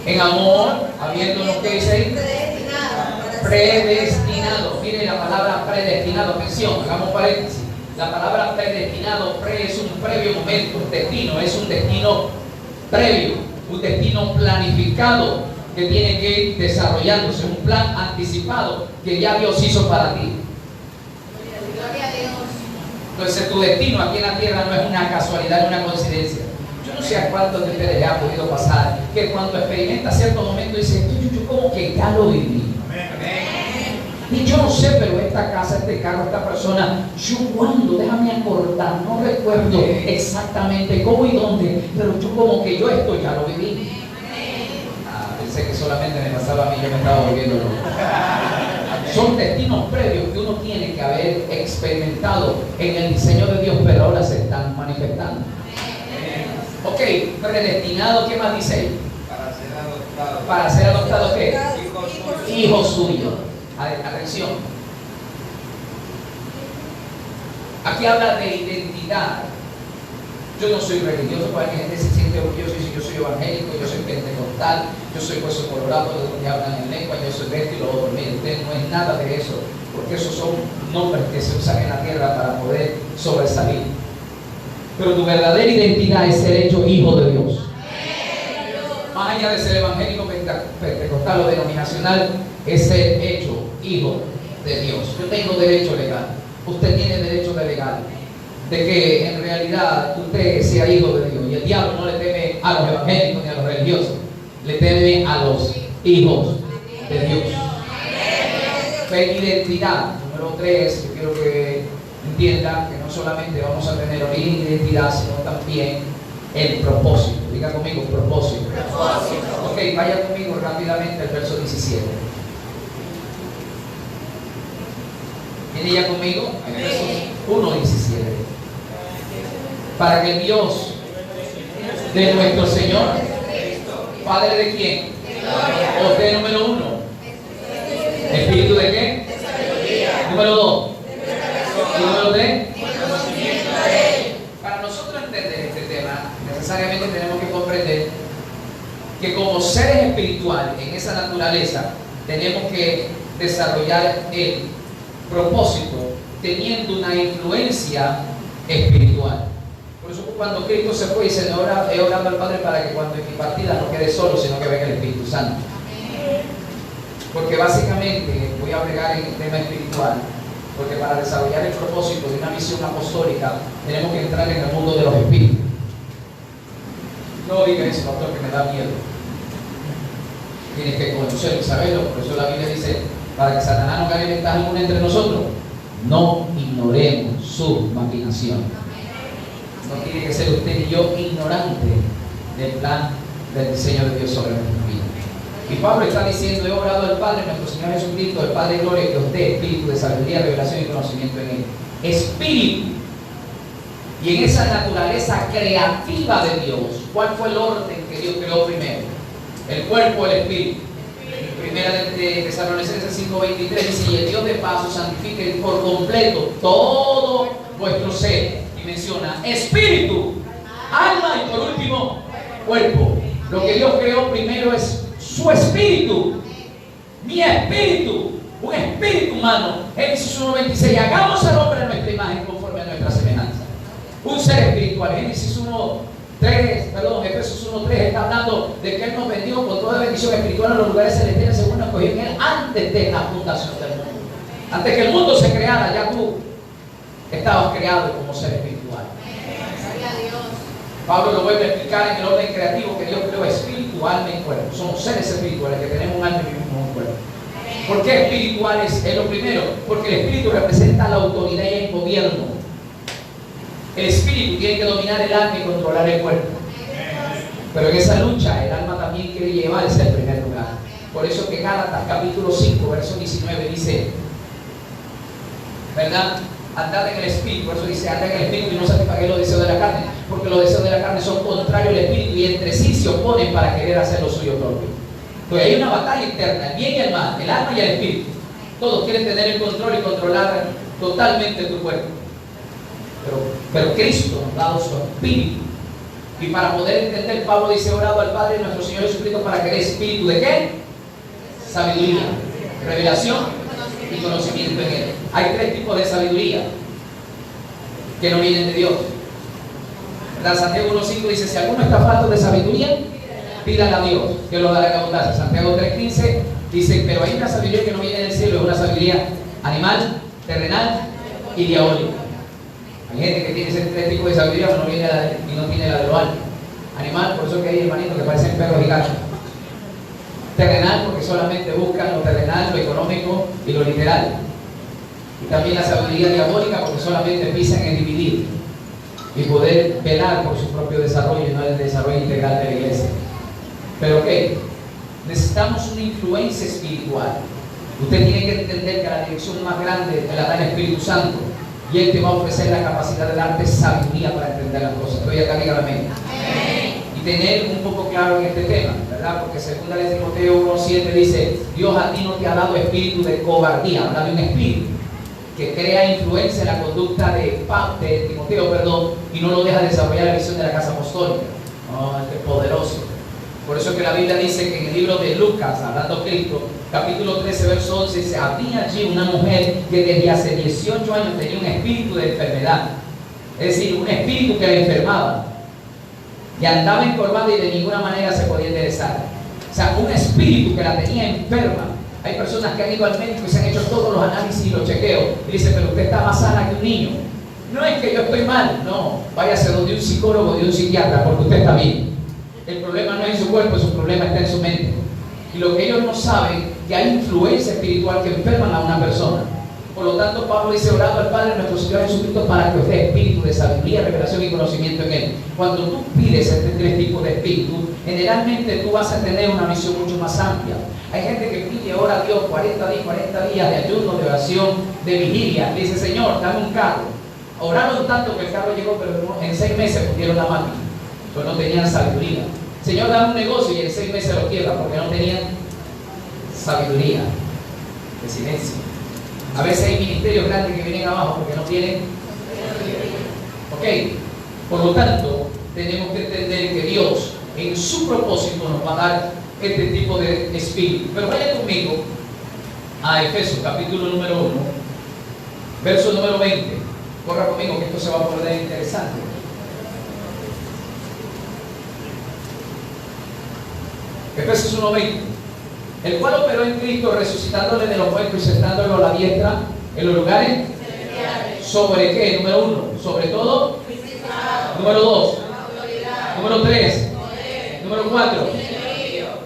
En amor, habiéndonos, ¿qué dice ahí? Predestinado. Mire la palabra predestinado, atención, hagamos paréntesis. La palabra predestinado, es un previo momento, destino, es un destino previo, un destino planificado que tiene que ir desarrollándose, un plan anticipado que ya Dios hizo para ti. Gloria a Dios. Entonces tu destino aquí en la tierra no es una casualidad, no es una coincidencia. Yo no sé a cuántos de ustedes ya ha podido pasar que cuando experimenta cierto momento dice, yo como que ya lo viví. Y yo no sé, pero esta casa, este carro, esta persona, yo cuando, déjame acordar, no recuerdo exactamente cómo y dónde, pero yo como que yo esto ya lo viví. Pensé que solamente me pasaba a mí, yo me estaba volviendo loco. Son destinos previos que uno tiene que haber experimentado en el diseño de Dios, pero ahora se están manifestando. Ok, predestinado, ¿qué más dice ahí? Para ser adoptado. Para ser adoptado, ¿qué? Hijo suyo. Atención. Aquí habla de identidad. Yo no soy religioso para que la gente se siente orgulloso y dice yo soy evangélico, yo soy pentecostal, yo soy hueso colorado, de donde hablan en lengua, yo soy esto y lo otro. Mire, usted no es nada de eso, porque esos son nombres que se usan en la tierra para poder sobresalir. Pero tu verdadera identidad es ser hecho hijo de Dios. Más allá de ser evangélico, pentecostal o denominacional, es ser hecho hijo de Dios. Yo tengo derecho legal, usted tiene derecho legal de que en realidad usted sea hijo de Dios. Y el diablo no le teme a los evangélicos ni a los religiosos, le teme a los hijos de Dios. Identidad. Número 3, yo quiero que entiendan que no solamente vamos a tener origen y identidad, sino también el propósito. Diga conmigo, propósito. Ok, vaya conmigo rápidamente al verso 17. ¿Viene ya conmigo? Verso 1:17. Para que el Dios de nuestro Señor, Padre de quién? Usted número 1. ¿Espíritu de qué? Número 2. Y número 3. Para nosotros entender este tema, necesariamente tenemos que comprender que como seres espirituales en esa naturaleza, tenemos que desarrollar el propósito teniendo una influencia espiritual. Por eso cuando Cristo se fue y dice, he orado al Padre para que cuando en mi partida no quede solo, sino que venga el Espíritu Santo. Porque básicamente voy a bregar en el tema espiritual, porque para desarrollar el propósito de una misión apostólica tenemos que entrar en el mundo de los espíritus. No diga eso, pastor, que me da miedo. Tienes que conocerlo y saberlo. Por eso la Biblia dice, para que Satanás no gane ventaja alguna entre nosotros, no ignoremos su maquinación. No tiene que ser usted y yo ignorante del plan del diseño de Dios sobre nuestra vida. Y Pablo está diciendo, he orado al Padre, nuestro Señor Jesucristo, el Padre de Gloria, que os dé espíritu de sabiduría, revelación y conocimiento en Él. Espíritu. Y en esa naturaleza creativa de Dios, ¿cuál fue el orden que Dios creó primero? El cuerpo, el espíritu. Primera de Tesalonicenses 5:23 dice, y el Dios de paz os santifique por completo todo vuestro ser. Y menciona espíritu, alma y por último cuerpo. Lo que Dios creó primero es su espíritu, mi espíritu, un espíritu humano. Génesis 1:26, hagamos al hombre a nuestra imagen conforme a nuestra semejanza. Un ser espiritual. Génesis 1:3, Efesios 1:3 está hablando de que Él nos bendijo con toda bendición espiritual en los lugares celestiales según nos escogió en Él antes de la fundación del mundo. Antes que el mundo se creara, ya tú estabas creado como ser espiritual. Pablo lo vuelve a explicar en el orden creativo que Dios creó espíritu, alma y cuerpo. Somos seres espirituales que tenemos un alma y un cuerpo. ¿Por qué espirituales? Es lo primero, porque el espíritu representa la autoridad y el gobierno. El espíritu tiene que dominar el alma y controlar el cuerpo. Pero en esa lucha el alma también quiere llevarse al primer lugar. Por eso que Gálatas capítulo 5, verso 19 dice, ¿verdad? Andad en el espíritu. Por eso dice, andad en el espíritu y no satisfagáis los deseos de la carne, porque los deseos de la carne son contrarios al espíritu y entre sí se oponen para querer hacer lo suyo propio. Entonces hay una batalla interna, el bien y el mal, el alma y el espíritu. Todos quieren tener el control y controlar totalmente tu cuerpo. Pero Cristo nos ha dado su espíritu. Y para poder entender, Pablo dice, orado al Padre nuestro Señor Jesucristo para que dé espíritu de ¿qué? Sabiduría, revelación y conocimiento en Él. Hay 3 tipos de sabiduría que no vienen de Dios. ¿Verdad? Santiago 1:5 dice, si alguno está falto de sabiduría, pídala a Dios, que lo dará en abundancia. Santiago 3:15 dice, pero hay una sabiduría que no viene del cielo, es una sabiduría animal, terrenal y diabólica. Hay gente que tiene ese 3 tipos de sabiduría, pero no viene y no tiene la de lo alto. Animal, por eso que hay hermanitos que parecen perros y gatos. Terrenal, porque solamente buscan lo terrenal, lo económico y lo literal. Y también la sabiduría diabólica, porque solamente piensan en dividir y poder velar por su propio desarrollo y no el desarrollo integral de la iglesia. Pero ¿qué? Necesitamos una influencia espiritual. Usted tiene que entender que la dirección más grande te la da el Espíritu Santo y Él te va a ofrecer la capacidad de darte sabiduría para entender las cosas. Estoy acá, dígame amén. Y tener un poco claro en este tema, ¿verdad? Porque segunda de Timoteo 1:7 dice, Dios a ti no te ha dado espíritu de cobardía, habla de un espíritu, que crea influencia en la conducta de Timoteo, y no lo deja desarrollar la visión de la casa apostólica. No, este es poderoso. Por eso que la Biblia dice que en el libro de Lucas, hablando Cristo, capítulo 13, verso 11, dice: había allí una mujer que desde hace 18 años tenía un espíritu de enfermedad, es decir, un espíritu que la enfermaba, y andaba encorvada y de ninguna manera se podía enderezar. O sea, un espíritu que la tenía enferma. Hay personas que han ido al médico y se han hecho todos los análisis y los chequeos y dicen: pero usted está más sana que un niño. No es que yo estoy mal, no, váyase donde un psicólogo, de un psiquiatra, porque usted está bien. El problema no es en su cuerpo, su problema está en su mente. Y lo que ellos no saben, que hay influencia espiritual que enferman a una persona. Por lo tanto, Pablo dice: orando al Padre nuestro Señor Jesucristo para que os dé espíritu de sabiduría, revelación y conocimiento en Él. Cuando tú pides este tres tipos de espíritu, generalmente tú vas a tener una visión mucho más amplia. Hay gente que pide, ora a Dios 40 días de ayuno, de oración, de vigilia. Dice: Señor, dame un carro. Oraron tanto que el carro llegó, pero en 6 meses pusieron la máquina, pues no tenían sabiduría. Señor, dame un negocio, y en 6 meses lo quiebran porque no tenían sabiduría. De silencio. A veces hay ministerios grandes que vienen abajo porque no tienen. Ok. Por lo tanto, tenemos que entender que Dios en su propósito nos va a dar este tipo de espíritu. Pero vaya conmigo a Efesios capítulo número 1, verso número 20. Corra conmigo que esto se va a poner interesante. Efesios 1:20. El cual operó en Cristo, resucitándole de los muertos y sentándolo a la diestra en los lugares. ¿Sobre qué? Número 1. Sobre todo. Número 2. Número 3. Número 4.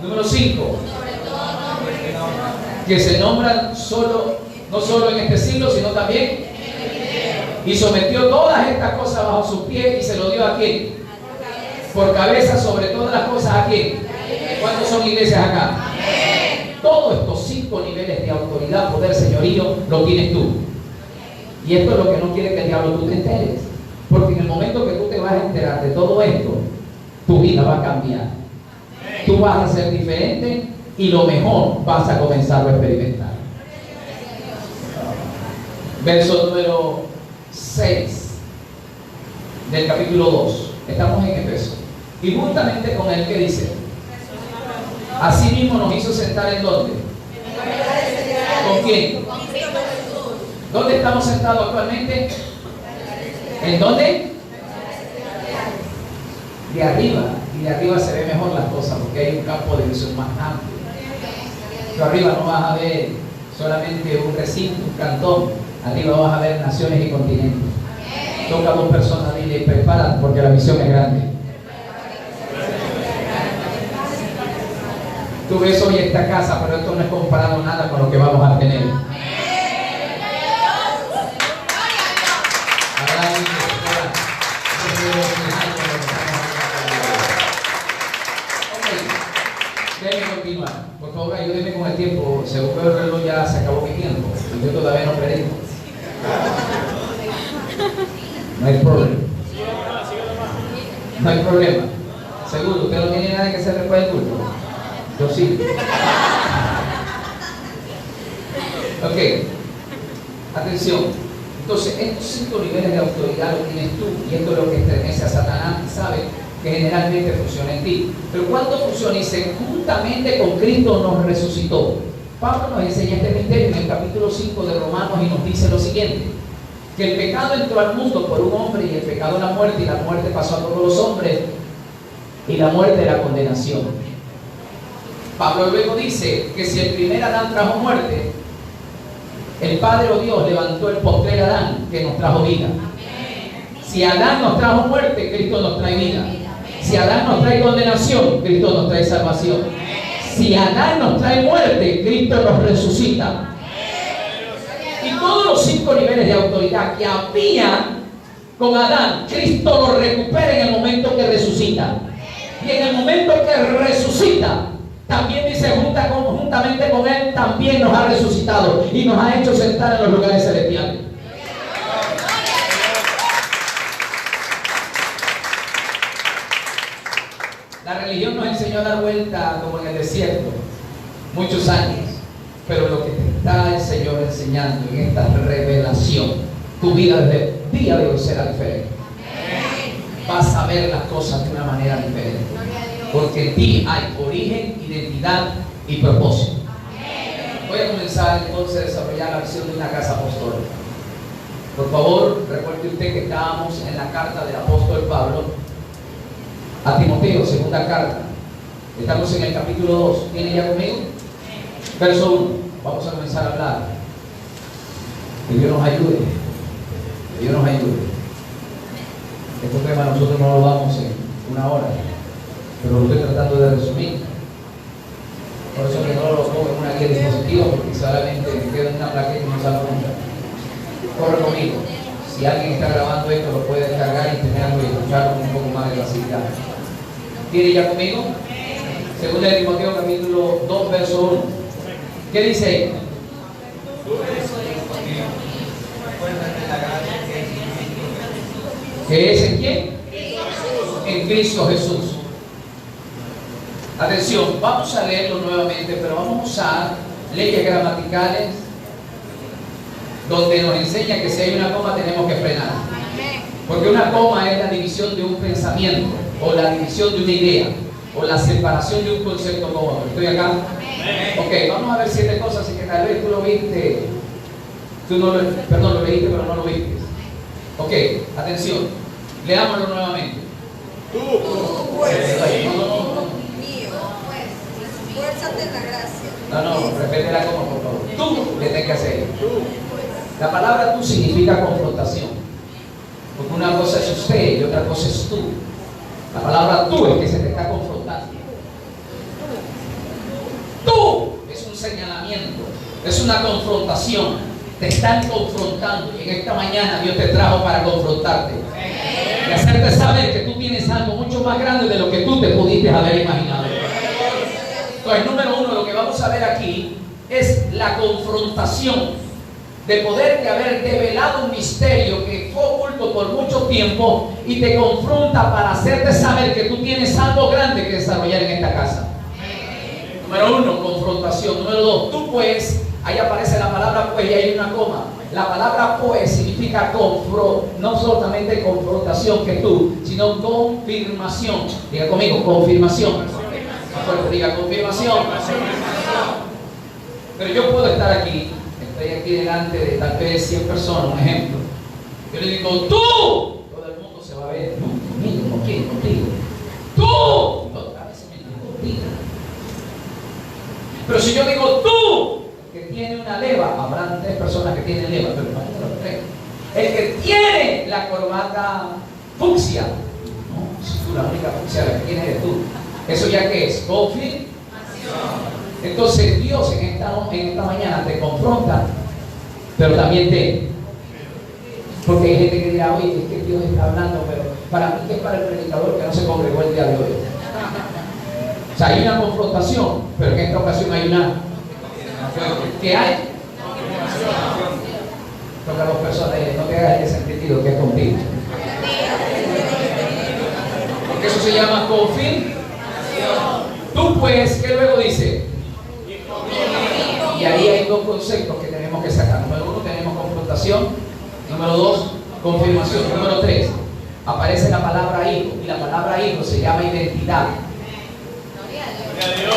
Número 5. Que se nombran no solo en este siglo, sino también. Y sometió todas estas cosas bajo sus pies y se lo dio a quién. Por cabeza sobre todas las cosas, ¿a quién? ¿Cuántos son iglesias acá? Todos estos 5 niveles de autoridad, poder, señorío, lo tienes tú. Y esto es lo que no quiere que el diablo tú te enteres. Porque en el momento que tú te vas a enterar de todo esto, tu vida va a cambiar. Tú vas a ser diferente y lo mejor vas a comenzar a experimentar. Verso número 6 del capítulo 2. Estamos en Efesios. Y juntamente con él, ¿qué dice? Así mismo nos hizo sentar ¿en dónde? ¿Con quién? ¿Dónde estamos sentados actualmente? ¿En dónde? De arriba. Y de arriba se ve mejor las cosas porque hay un campo de visión más amplio. Tú arriba no vas a ver solamente un recinto, un cantón. Arriba vas a ver naciones y continentes. Toca a 2 personas, dile: prepárate porque la visión es grande. Tú ves hoy esta casa, pero esto no es comparado nada con lo que vamos a tener. Déjenme continuar. Por favor, ayúdenme con el tiempo. Según veo el reloj, ya se acabó mi tiempo. Y yo todavía no predico. No hay problema. No hay problema. Seguro, usted no tiene nada que hacer después del culto. Yo sí. Ok. Atención. Entonces, estos 5 niveles de autoridad lo tienes tú. Y esto es lo que estremece a Satanás y sabe que generalmente funciona en ti. Pero cuando funciona, dice: juntamente con Cristo nos resucitó. Pablo nos enseña este misterio en el capítulo 5 de Romanos y nos dice lo siguiente: que el pecado entró al mundo por un hombre y el pecado la muerte, y la muerte pasó a todos los hombres, y la muerte la condenación. Pablo luego dice que si el primer Adán trajo muerte, el Padre o Dios levantó el postrer Adán que nos trajo vida. Si Adán nos trajo muerte, Cristo nos trae vida. Si Adán nos trae condenación, Cristo nos trae salvación. Si Adán nos trae muerte, Cristo nos resucita. Y todos los 5 niveles de autoridad que había con Adán, Cristo los recupera en el momento que resucita. Y en el momento que resucita, también dice: juntamente con Él también nos ha resucitado y nos ha hecho sentar en los lugares celestiales. La religión nos enseñó a dar vuelta como en el desierto muchos años, pero lo que está el Señor enseñando en esta revelación, tu vida desde el día de hoy será diferente. Vas a ver las cosas de una manera diferente. Porque en ti hay origen, identidad y propósito. Voy a comenzar entonces a desarrollar la visión de una casa apostólica. Por favor, recuerde usted que estábamos en la carta del apóstol Pablo a Timoteo, segunda carta. Estamos en el capítulo 2. ¿Tiene ya conmigo? Verso 1. Vamos a comenzar a hablar. Que Dios nos ayude. Que Dios nos ayude. Este tema nosotros no lo damos en una hora, pero lo estoy tratando de resumir. Por eso que no lo pongo en una guía dispositiva, porque solamente me queda una plaqueta y no salgo nunca. Corre conmigo. Si alguien está grabando esto, lo puede descargar y tenerlo y escucharlo con un poco más de facilidad. ¿Tiene ya conmigo? Segunda de Timoteo, capítulo 2, verso 1. ¿Qué dice ahí? ¿Qué es en quién? En Cristo Jesús. Atención, vamos a leerlo nuevamente, pero vamos a usar leyes gramaticales donde nos enseña que si hay una coma tenemos que frenar. Porque una coma es la división de un pensamiento, o la división de una idea, o la separación de un concepto con otro. ¿Estoy acá? Ok, vamos a ver 7 cosas, así que tal vez tú lo viste, perdón, lo leíste pero no lo viste. Ok, atención, leámoslo nuevamente. Tú pues, mío, esfuérzate en la gracia. No, repite la coma por favor. Tú le tienes que hacer. La palabra tú significa confrontación. Porque una cosa es usted y otra cosa es tú. La palabra tú es que se te está confrontando. Tú es un señalamiento, es una confrontación. Te están confrontando y en esta mañana Dios te trajo para confrontarte y hacerte saber que tú tienes algo mucho más grande de lo que tú te pudiste haber imaginado. Entonces, número 1, lo que vamos a ver aquí es la confrontación de poderte haber develado un misterio que fue oculto por mucho tiempo y te confronta para hacerte saber que tú tienes algo grande que desarrollar en esta casa. Número 1, confrontación. Número 2, tú pues, ahí aparece la palabra pues y hay una coma. La palabra pues significa no solamente confrontación que tú, sino confirmación. Diga conmigo, confirmación. Diga confirmación. Pero yo puedo estar aquí, estoy aquí delante de tal vez 100 personas, un ejemplo. Yo le digo, tú, todo el mundo se va a ver, no, conmigo, ¿con quién? Contigo. Tú, otra vez contigo. Pero si yo digo tú, que tiene una leva, habrán 3 personas que tienen leva, pero imagínate los 3. El que tiene la corbata fucsia, no, si tú la única fucsia la que tienes eres tú. Eso ya que es confirmación. Entonces Dios en esta mañana te confronta, pero también porque hay gente que dirá, oye, es que Dios está hablando, pero para mí que es para el predicador que no se congregó el día de hoy. O sea, hay una confrontación, pero en esta ocasión hay una. ¿Qué hay? Toca a 2 personas, no te hagas ese sentido que es contigo. Porque eso se llama confirmación. Tú pues, ¿qué luego dice? Y ahí hay 2 conceptos que tenemos que sacar. Número 1, tenemos confrontación. Número 2, confirmación. Número 3, aparece la palabra hijo. Y la palabra hijo se llama identidad. Gloria a Dios.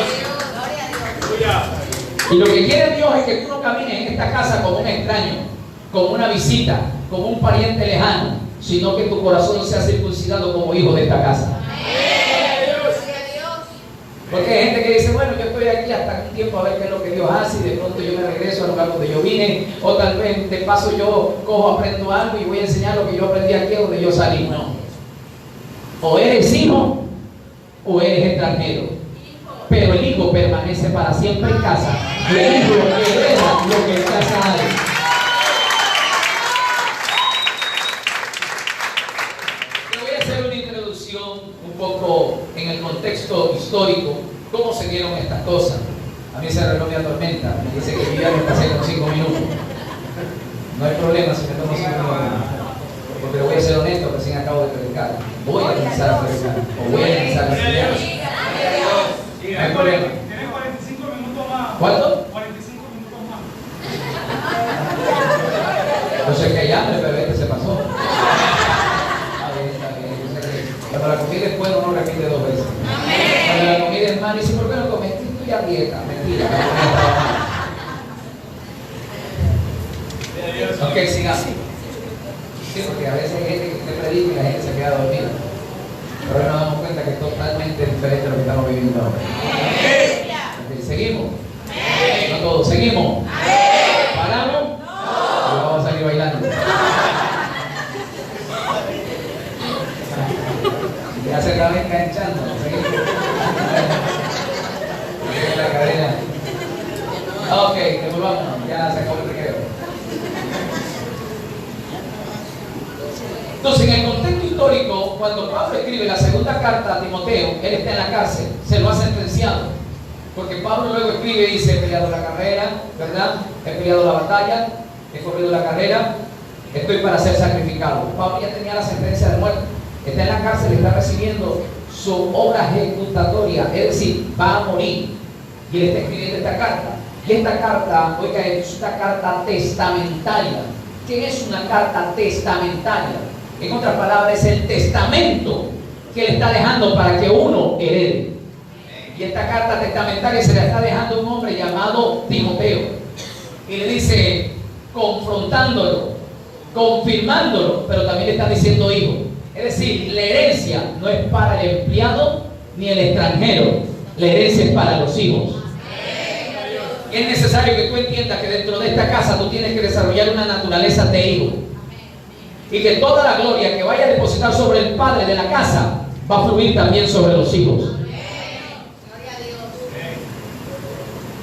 Y lo que quiere Dios es que tú no camines en esta casa como un extraño, como una visita, como un pariente lejano, sino que tu corazón sea circuncidado como hijo de esta casa. Porque hay gente que dice, bueno, yo estoy aquí hasta un tiempo a ver qué es lo que Dios hace y de pronto yo me regreso al lugar donde yo vine, o tal vez de paso yo aprendo algo y voy a enseñar lo que yo aprendí aquí donde yo salí. No. O eres hijo o eres extranjero. Pero el hijo permanece para siempre en casa y el hijo hereda lo que en casa hay. Te voy a hacer una introducción un poco en el contexto histórico, cómo se dieron estas cosas. A mí ese reloj me atormenta, me dice que yo ya me pasé con 5 minutos. No hay problema si me tomo 5 minutos. Pero voy a ser honesto, recién acabo de predicar. Voy a comenzar a predicar, o voy a comenzar a enseñar. No hay problema. Tiene 45 minutos más. ¿Cuánto? 45 minutos más. 2 veces. Cuando la comida es mala, dice, ¿por qué no comes? Estoy a dieta. Mentira. Ok, sigamos. Sí, porque a veces hay gente que te predica y la gente se queda dormida. Pero hoy nos damos cuenta que es totalmente diferente a lo que estamos viviendo ahora. Okay, seguimos. No todos, seguimos. ¿Paramos? Y vamos a salir bailando. Ya se acaban enganchando. Seguimos. La cadena. Ok, devolvamos. Ya se acabó el recreo. Entonces, en el contexto histórico, cuando Pablo escribe la segunda carta a Timoteo, él está en la cárcel, se lo ha sentenciado. Porque Pablo luego escribe y dice, he peleado la carrera, ¿verdad? He peleado la batalla, he corrido la carrera, estoy para ser sacrificado. Pablo ya tenía la sentencia de muerte, está en la cárcel, está recibiendo su obra ejecutatoria, es decir, va a morir. Y él está escribiendo esta carta. Y esta carta, oiga, es una carta testamentaria. ¿Qué es una carta testamentaria? En otras palabras, es el testamento que él está dejando para que uno herede. Y esta carta testamentaria se la está dejando a un hombre llamado Timoteo. Y le dice, confrontándolo, confirmándolo, pero también le está diciendo hijo. Es decir, la herencia no es para el empleado ni el extranjero. La herencia es para los hijos. Y es necesario que tú entiendas que dentro de esta casa tú tienes que desarrollar una naturaleza de hijo. Y que toda la gloria que vaya a depositar sobre el padre de la casa va a fluir también sobre los hijos.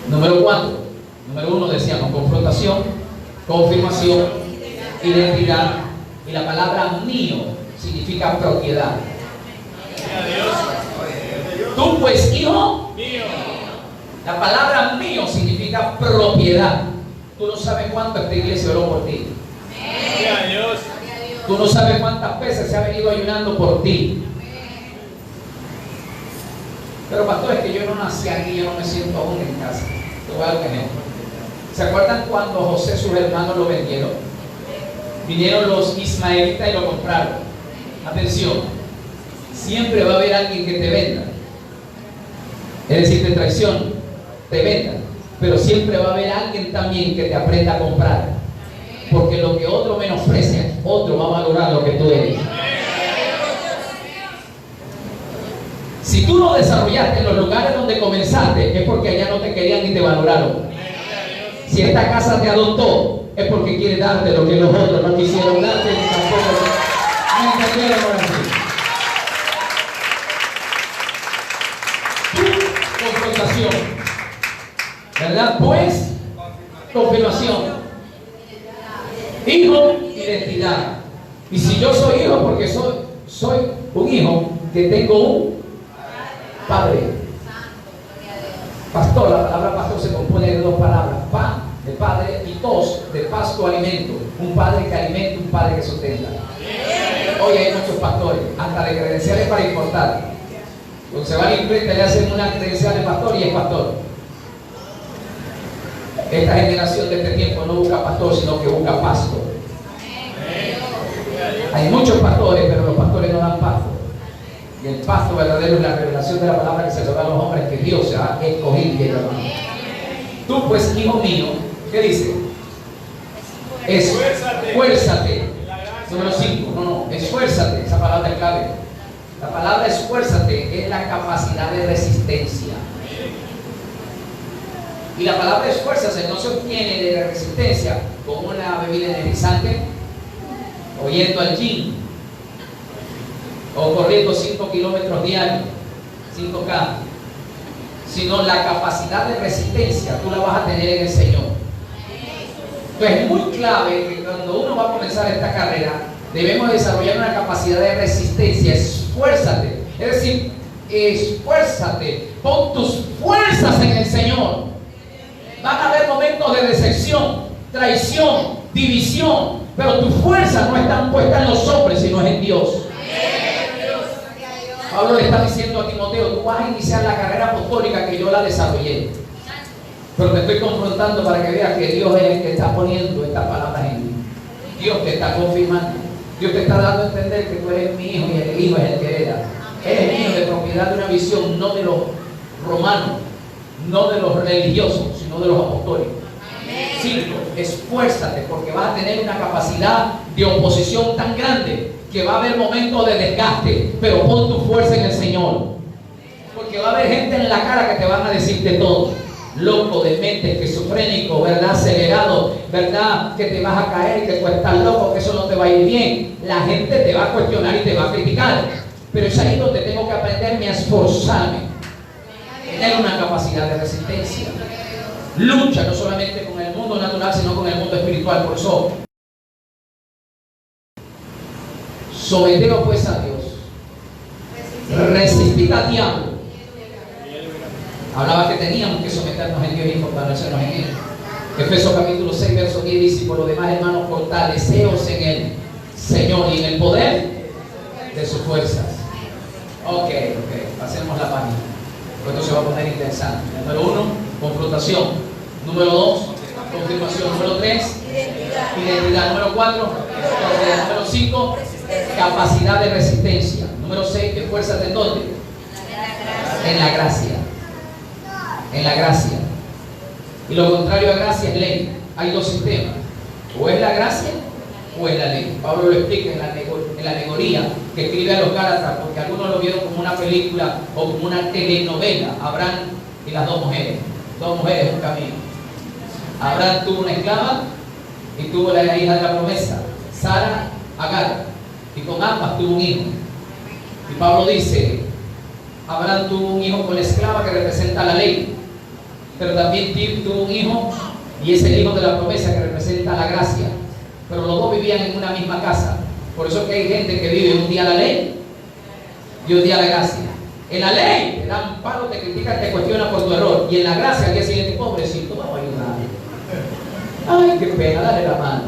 Número 4. Número 1 decíamos confrontación, confirmación, identidad. Y la palabra mío significa propiedad. Tú pues hijo mío. La palabra mío significa propiedad. Tú no sabes cuánto esta iglesia oró por ti. Tú no sabes cuántas veces se ha venido ayunando por ti. Pero pastor, es que yo no nací aquí, yo no me siento aún en casa. Te voy a dar un ejemplo. ¿Se acuerdan cuando José y sus hermanos lo vendieron? Vinieron los ismaelitas y lo compraron. Atención, siempre va a haber alguien que te venda. Es decir, te traiciona, te venda. Pero siempre va a haber alguien también que te aprenda a comprar. Porque lo que otro menosprecia, otro va a valorar lo que tú eres. Si tú no desarrollaste en los lugares donde comenzaste, es porque allá no te querían ni te valoraron. Si esta casa te adoptó, es porque quiere darte lo que los otros no quisieron darte ni tampoco no entendieron así. Confrontación, ¿verdad? Pues, confirmación. Hijo, identidad. Y si yo soy hijo, porque soy un hijo que tengo un padre. Pastor, la palabra pastor se compone de 2 palabras: pa, de padre, y tos, de pasto, alimento. Un padre que alimenta, un padre que sustenta. Hoy hay muchos pastores, hasta de credenciales para importar. Cuando se va a la imprenta le hacen una credencial de pastor y es pastor. Esta generación de este tiempo no busca pastor, sino que busca pasto. Hay muchos pastores, pero los pastores no dan pasto. Y el pasto verdadero es la revelación de la palabra que se le da a los hombres que Dios se ha escogido y llamado. Tú pues, hijo mío, ¿qué dice? Esfuérzate. Número 5. No, esfuérzate. Esa palabra es clave. La palabra esfuérzate es la capacidad de resistencia. Y la palabra esfuérzate no se obtiene de la resistencia con una bebida energizante, o yendo al gym, o corriendo 5 kilómetros diarios, 5K, sino la capacidad de resistencia tú la vas a tener en el Señor. Entonces es muy clave que cuando uno va a comenzar esta carrera debemos desarrollar una capacidad de resistencia. Esfuérzate, es decir, esfuérzate, pon tus fuerzas en el Señor. Van a haber momentos de decepción, traición, división, pero tus fuerzas no están puestas en los hombres, sino en Dios. Pablo le está diciendo a Timoteo: tú vas a iniciar la carrera apostólica que yo la desarrollé, pero te estoy confrontando para que veas que Dios es el que está poniendo estas palabras en ti. Dios te está confirmando. Dios te está dando a entender que tú eres mi hijo y el hijo es el que hereda. Eres mío de propiedad de una visión, no de los romanos, no de los religiosos, sino de los apostólicos. 5. Esfuérzate, porque vas a tener una capacidad de oposición tan grande que va a haber momentos de desgaste, pero pon tu fuerza en el Señor, porque va a haber gente en la cara que te van a decir de todo. Loco, demente, esquizofrénico, ¿verdad? Acelerado, ¿verdad? Que te vas a caer y que tú estás loco, que eso no te va a ir bien. La gente te va a cuestionar y te va a criticar, pero es ahí donde tengo que aprenderme a esforzarme, tener una capacidad de resistencia. Lucha no solamente con el mundo natural, sino con el mundo espiritual. Por eso, someteos pues a Dios, resistid al diablo. Hablaba que teníamos que someternos en Dios y fortalecernos en Él. Efesios capítulo 6, verso 10 dice: por lo demás, hermanos, fortaleceos en el Señor y en el poder de sus fuerzas. Ok, pasemos la página. Esto se va a poner interesante. Número 1, confrontación. Número 2, confirmación. Número 3, identidad. Número 4, número 5, capacidad de resistencia. Número 6, esfuérzate en dónde? En la gracia. En la gracia. Y lo contrario a gracia es ley. Hay dos sistemas: o es la gracia o es la ley. Pablo lo explica en la alegoría que escribe a los Gálatas, porque algunos lo vieron como una película o como una telenovela. Abraham y las dos mujeres. Dos mujeres, un camino. Abraham tuvo una esclava y tuvo la hija de la promesa, Sara, Agar, y con ambas tuvo un hijo. Y Pablo dice: Abraham tuvo un hijo con la esclava que representa la ley, pero también tuvo un hijo, y es el hijo de la promesa que representa la gracia. Pero los dos vivían en una misma casa. Por eso es que hay gente que vive un día la ley y un día la gracia. En la ley te dan palo, te critican, te cuestionan por tu error, y en la gracia al día siguiente: pobrecito, vamos a ayudar. Ay, qué pena, dale la mano.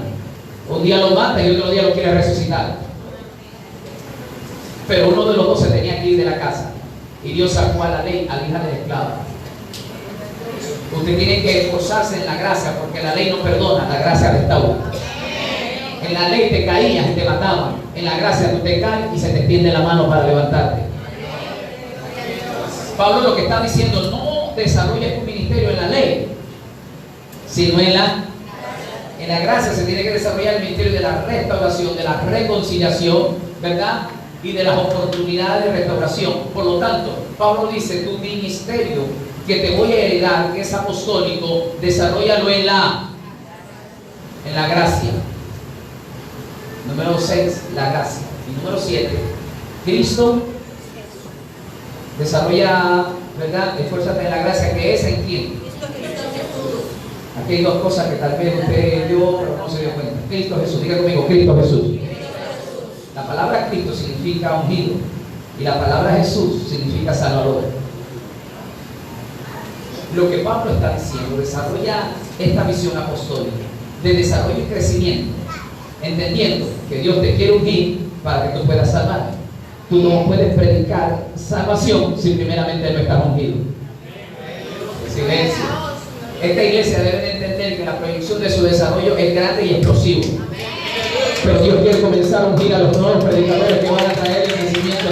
Un día lo mata y otro día lo quiere resucitar. Pero uno de los dos se tenía que ir de la casa, y Dios sacó a la ley a la hija de la esclava. Usted tiene que esforzarse en la gracia, porque la ley no perdona, la gracia restaura. En la ley te caías y te mataban. En la gracia tú te caes y se te extiende la mano para levantarte. Pablo lo que está diciendo: no desarrolles tu ministerio en la ley, sino en la gracia. Se tiene que desarrollar el ministerio de la restauración, de la reconciliación, ¿verdad? Y de las oportunidades de restauración. Por lo tanto, Pablo dice: tu ministerio que te voy a heredar, que es apostólico, desarrollalo en la gracia. Número 6, la gracia. Y número 7, Cristo. Desarrolla, ¿verdad? Esfuérzate en la gracia, que es en quién. Aquí hay dos cosas que tal vez usted vio, pero no se dio cuenta. Cristo Jesús. Diga conmigo: Cristo Jesús. La palabra Cristo significa ungido, y la palabra Jesús significa Salvador. Lo que Pablo está diciendo: desarrolla esta visión apostólica de desarrollo y crecimiento, entendiendo que Dios te quiere ungir para que tú puedas salvar. Tú no puedes predicar salvación si primeramente no estás ungido. Silencio. Esta iglesia debe de entender que la proyección de su desarrollo es grande y explosivo. Pero Dios quiere comenzar a ungir a los nuevos predicadores que van a traer el crecimiento.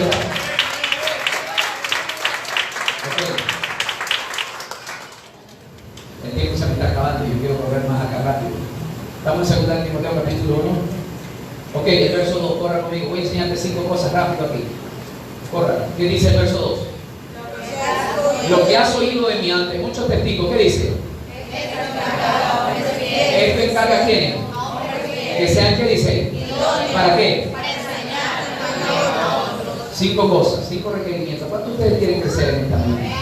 El tiempo se me está acabando y yo quiero correr más acá rápido. Estamos en 2 Timoteo capítulo 1. Ok, el verso 2, corra conmigo. Voy a enseñarte 5 cosas rápido aquí. Corra. ¿Qué dice el verso 2? Lo que has oído de mí ante muchos testigos. ¿Qué dice? Esto encarga a quiénes. Que sean, ¿qué dice? ¿Para qué? Para enseñar a otros. 5 cosas, 5 requerimientos. ¿Cuántos ustedes quieren crecer en esta mañana?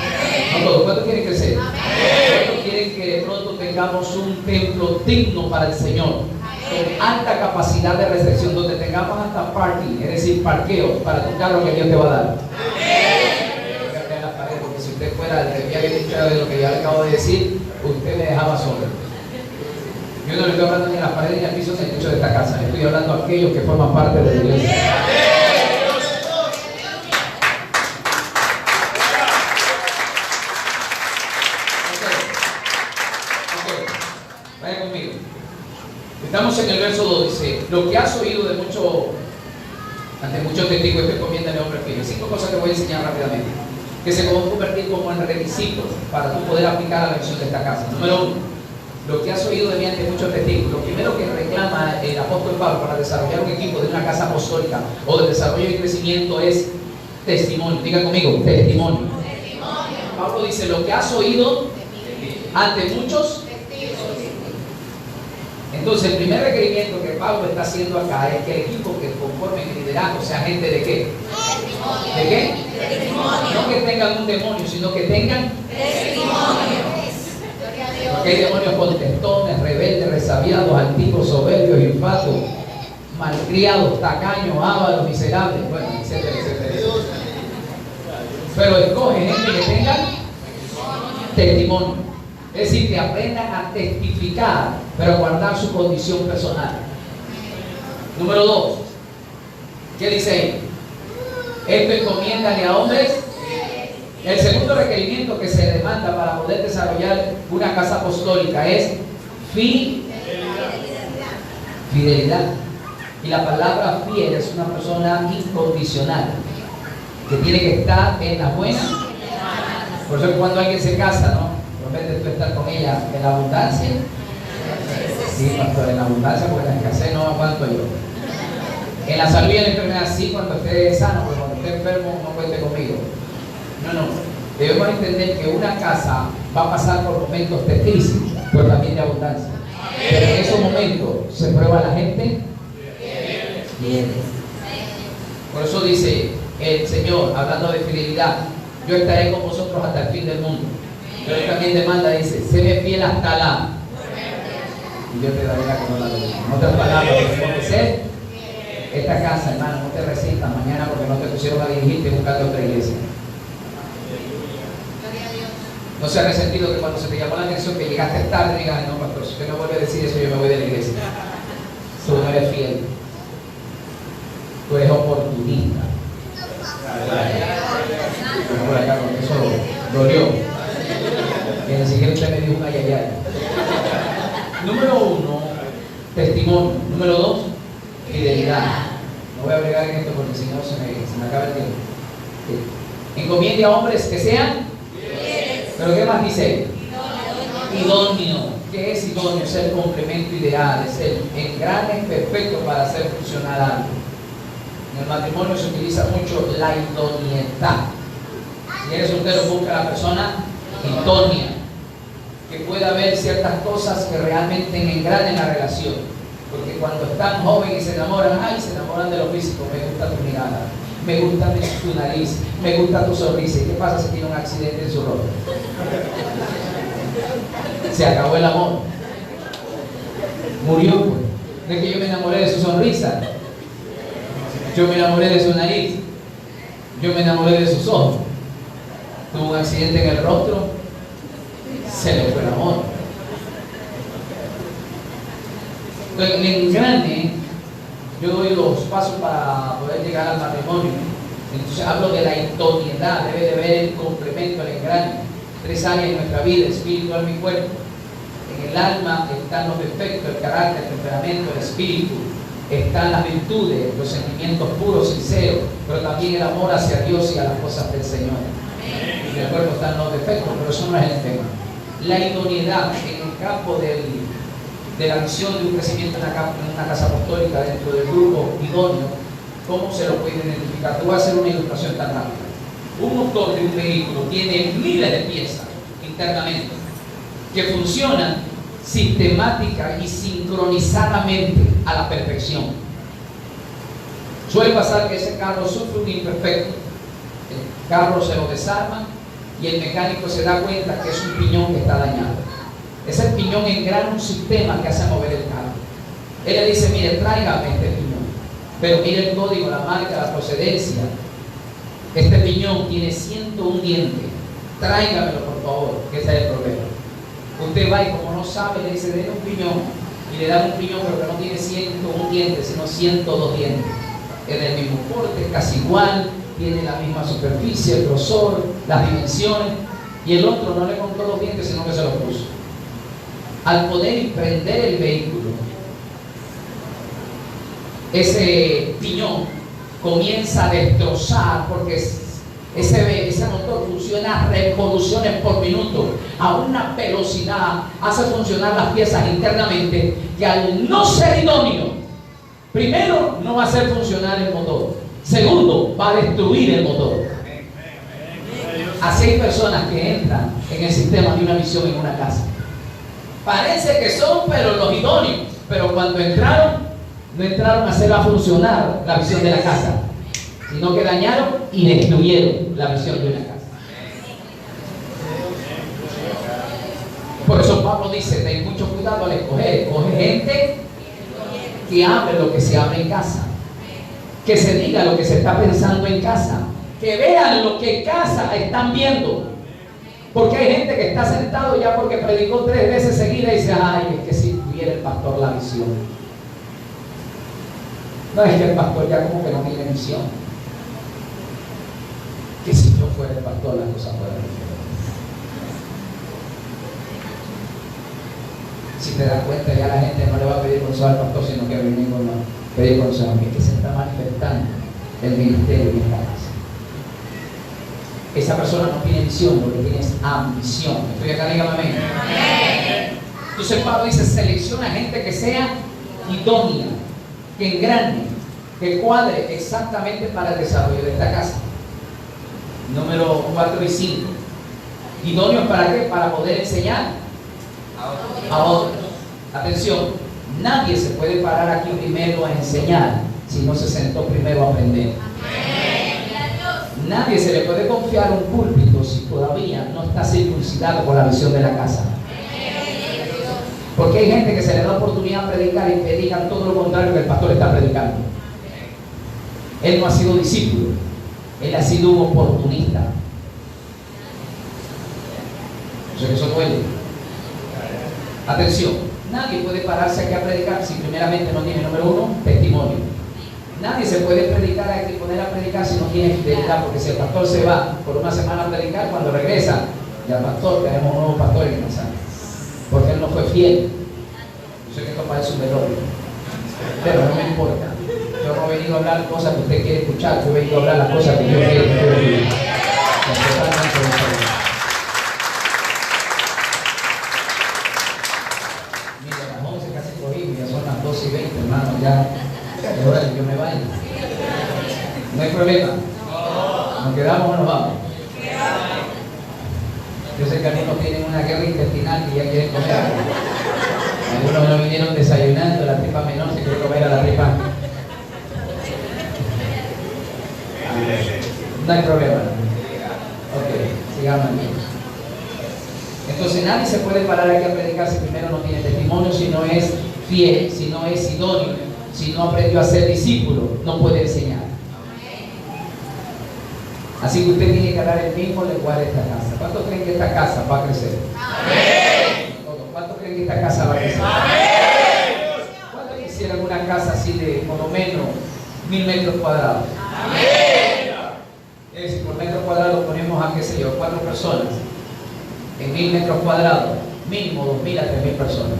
No todos. ¿Cuántos quieren crecer? ¿Cuántos quieren que de pronto tengamos un templo digno para el Señor? Con alta capacidad de recepción, donde tengamos hasta parking, es decir, parqueo para tu carro que Dios te va a dar. Porque si usted fuera el que había escuchado de lo que yo le acabo de decir, usted me dejaba solo. Yo no le estoy hablando ni a las paredes ni al piso del techo de esta casa, le estoy hablando a aquellos que forman parte de la iglesia. Vaya conmigo. Estamos en el verso 2, dice: lo que has oído de ante muchos testigos, esto encomienda encomiéndale a hombres fieles. 5 cosas que voy a enseñar rápidamente, que se van a convertir como en requisitos para tú poder aplicar a la visión de esta casa. Número 1, lo que has oído de mí ante muchos testigos. Lo primero que reclama el apóstol Pablo para desarrollar un equipo de una casa apostólica o de desarrollo y crecimiento es testimonio. Diga conmigo, testimonio. Pablo dice, lo que has oído ante muchos. Entonces, el primer requerimiento que Pablo está haciendo acá es que el equipo que conforme el liderazgo sea gente de qué. ¿De qué? No que tengan un demonio, sino que tengan testimonio. Porque hay demonios contestones, rebeldes, resabiados, altivos, soberbios, infatuos, malcriados, tacaños, ávaros, miserables, bueno, etcétera, etcétera. Pero escoge gente que tenga testimonio. Es decir, que aprendan a testificar, pero guardar su condición personal. Número 2. ¿Qué dice ahí? Esto encomiéndale a hombres. El segundo requerimiento que se demanda para poder desarrollar una casa apostólica es fidelidad. Y la palabra fiel es una persona incondicional, que tiene que estar en las buenas. Por eso cuando alguien se casa, ¿no? Promete tú estar con ella en la abundancia. Sí, pastor, en la abundancia, porque en la escasez no aguanto yo. En la salud y en la enfermedad sí, cuando esté sano, pero cuando esté enfermo no cuente conmigo. No. Debemos entender que una casa va a pasar por momentos de crisis, pero también de abundancia. Pero en esos momentos se prueba la gente. Bien. Por eso dice el Señor, hablando de fidelidad, yo estaré con vosotros hasta el fin del mundo. Pero también demanda, dice, séme fiel hasta la. Y yo te daré la corona de vida. En otras palabras, tenemos que ser esta casa, hermano, no te resistas mañana porque no te pusieron a dirigirte buscando otra iglesia. No se ha resentido que cuando se te llamó la atención que llegaste tarde, digas, no, pastor, si usted no vuelve a decir eso, yo me voy de la iglesia. Tú no eres fiel. Tú eres oportunista. Por acá, porque eso dolió. Que ni siquiera usted me dijo una yayaya. Número 1, testimonio. Número 2, fidelidad. No voy a bregar en esto porque si no se me acaba el tiempo. Encomiende a hombres que sean. ¿Pero qué más dice? Idóneo. ¿Qué es idóneo? Es el complemento ideal, es el engrane perfecto para hacer funcionar algo. En el matrimonio se utiliza mucho la idoneidad. Si eres soltero, busca a la persona idónea, que pueda ver ciertas cosas que realmente engranen la relación. Porque cuando están jóvenes y se enamoran, se enamoran de lo físico. Me gusta tu mirada, me gusta tu nariz, me gusta tu sonrisa. ¿Y qué pasa si tiene un accidente en su rostro? Se acabó el amor. Murió, pues. No es que yo me enamoré de su sonrisa. Yo me enamoré de su nariz. Yo me enamoré de sus ojos. Tuvo un accidente en el rostro. Se le fue el amor. Entonces, en el engrane, yo doy los pasos para poder llegar al matrimonio. Entonces hablo de la idoneidad, debe de ver el complemento, el engrane. 3 áreas en nuestra vida: espíritu, alma y cuerpo. En el alma están los defectos, el carácter, el temperamento, el espíritu. Están las virtudes, los sentimientos puros, sinceros, pero también el amor hacia Dios y a las cosas del Señor. En el cuerpo están los defectos, pero eso no es el tema. La idoneidad en el campo de la visión de un crecimiento en una casa apostólica dentro del grupo idóneo, ¿cómo se lo puede identificar? Te voy a hacer una ilustración tan rápida. Un motor de un vehículo tiene miles de piezas internamente que funcionan sistemática y sincronizadamente a la perfección. Suele pasar que ese carro sufre un imperfecto. El carro se lo desarma y el mecánico se da cuenta que es un piñón que está dañado. Ese piñón engrana un sistema que hace mover el carro. Él le dice, mire, tráigame este piñón. Pero mire el código, la marca, la procedencia. Este piñón tiene 101 dientes. Tráigamelo, por favor, que ese es el problema. Usted va y como no sabe, le dice, denle un piñón. Y le dan un piñón, pero que no tiene 101 dientes, sino 102 dientes. Es del mismo porte, es casi igual, tiene la misma superficie, el grosor, las dimensiones. Y el otro no le contó los dientes, sino que se los puso. Al poder prender el vehículo, ese piñón comienza a destrozar, porque ese motor funciona a revoluciones por minuto, a una velocidad, hace funcionar las piezas internamente, que al no ser idóneo, primero no va a hacer funcionar el motor, segundo va a destruir el motor. Así hay personas que entran en el sistema de una visión en una casa. Parece que son, pero los idóneos, pero cuando entraron, no entraron a hacer funcionar la visión de la casa, sino que dañaron y destruyeron la visión de una casa. Por eso Pablo dice: ten mucho cuidado al escoger. Coge gente que hable lo que se habla en casa, que se diga lo que se está pensando en casa, que vean lo que en casa están viendo. Porque hay gente que está sentado ya porque predicó 3 veces seguidas y dice: ay, es que si tuviera el pastor la visión. No, es que el pastor ya como que no tiene visión. Que si yo fuera el pastor las cosas fueran diferentes. Si te das cuenta, ya la gente no le va a pedir consejo al pastor, sino que a mí mismo no pedir consejo. Es que se está manifestando el ministerio en esta casa. Esa persona no tiene visión, lo que tiene es ambición. Estoy acá, dígame amén. Entonces Pablo dice: selecciona gente que sea idónea, que engrane, que cuadre exactamente para el desarrollo de esta casa. Número 4 y 5. ¿Idóneos para qué? Para poder enseñar a otros. Atención, nadie se puede parar aquí primero a enseñar si no se sentó primero a aprender. Nadie se le puede confiar un púlpito si todavía no está circuncidado con la visión de la casa. Porque hay gente que se le da oportunidad a predicar y predican todo lo contrario que el pastor está predicando. Él no ha sido discípulo, él ha sido un oportunista. O sea que eso duele. Atención, nadie puede pararse aquí a predicar si primeramente no tiene, número 1, testimonio. Nadie se puede predicar aquí, poner a predicar si no tiene fidelidad, porque si el pastor se va por una semana a predicar, cuando regresa, ya pastor, tenemos un nuevo pastor en casa, porque él no fue fiel. Yo sé que esto parece un velorio, pero no me importa. Yo no he venido a hablar cosas que usted quiere escuchar, yo he venido a hablar las cosas que yo quiero escuchar. Mira, las 11 casi cogí, ya son las 12:20, hermano, ya. Es hora de que yo me vaya. No hay problema. ¿Nos quedamos o nos vamos? Yo sé que algunos tienen una guerra intestinal que ya quieren comer. Algunos no vinieron desayunando, la tripa menor se quiere comer a la tripa. No hay problema. Ok, sigamos aquí. Entonces nadie se puede parar aquí a predicar si primero no tiene testimonio, si no es fiel, si no es idóneo. Si no aprendió a ser discípulo, no puede enseñar. Así que usted tiene que hablar el mismo lenguaje de esta casa. ¿Cuántos creen que esta casa va a crecer? Amén. ¿Cuántos creen que esta casa va a crecer? Amén. ¿Cuántos quisieran una casa así de por lo menos 1000 metros cuadrados? Amén. Es decir, por metro cuadrado ponemos a, qué sé yo, 4 personas. En 1000 metros cuadrados, mínimo 2000 a 3000 personas.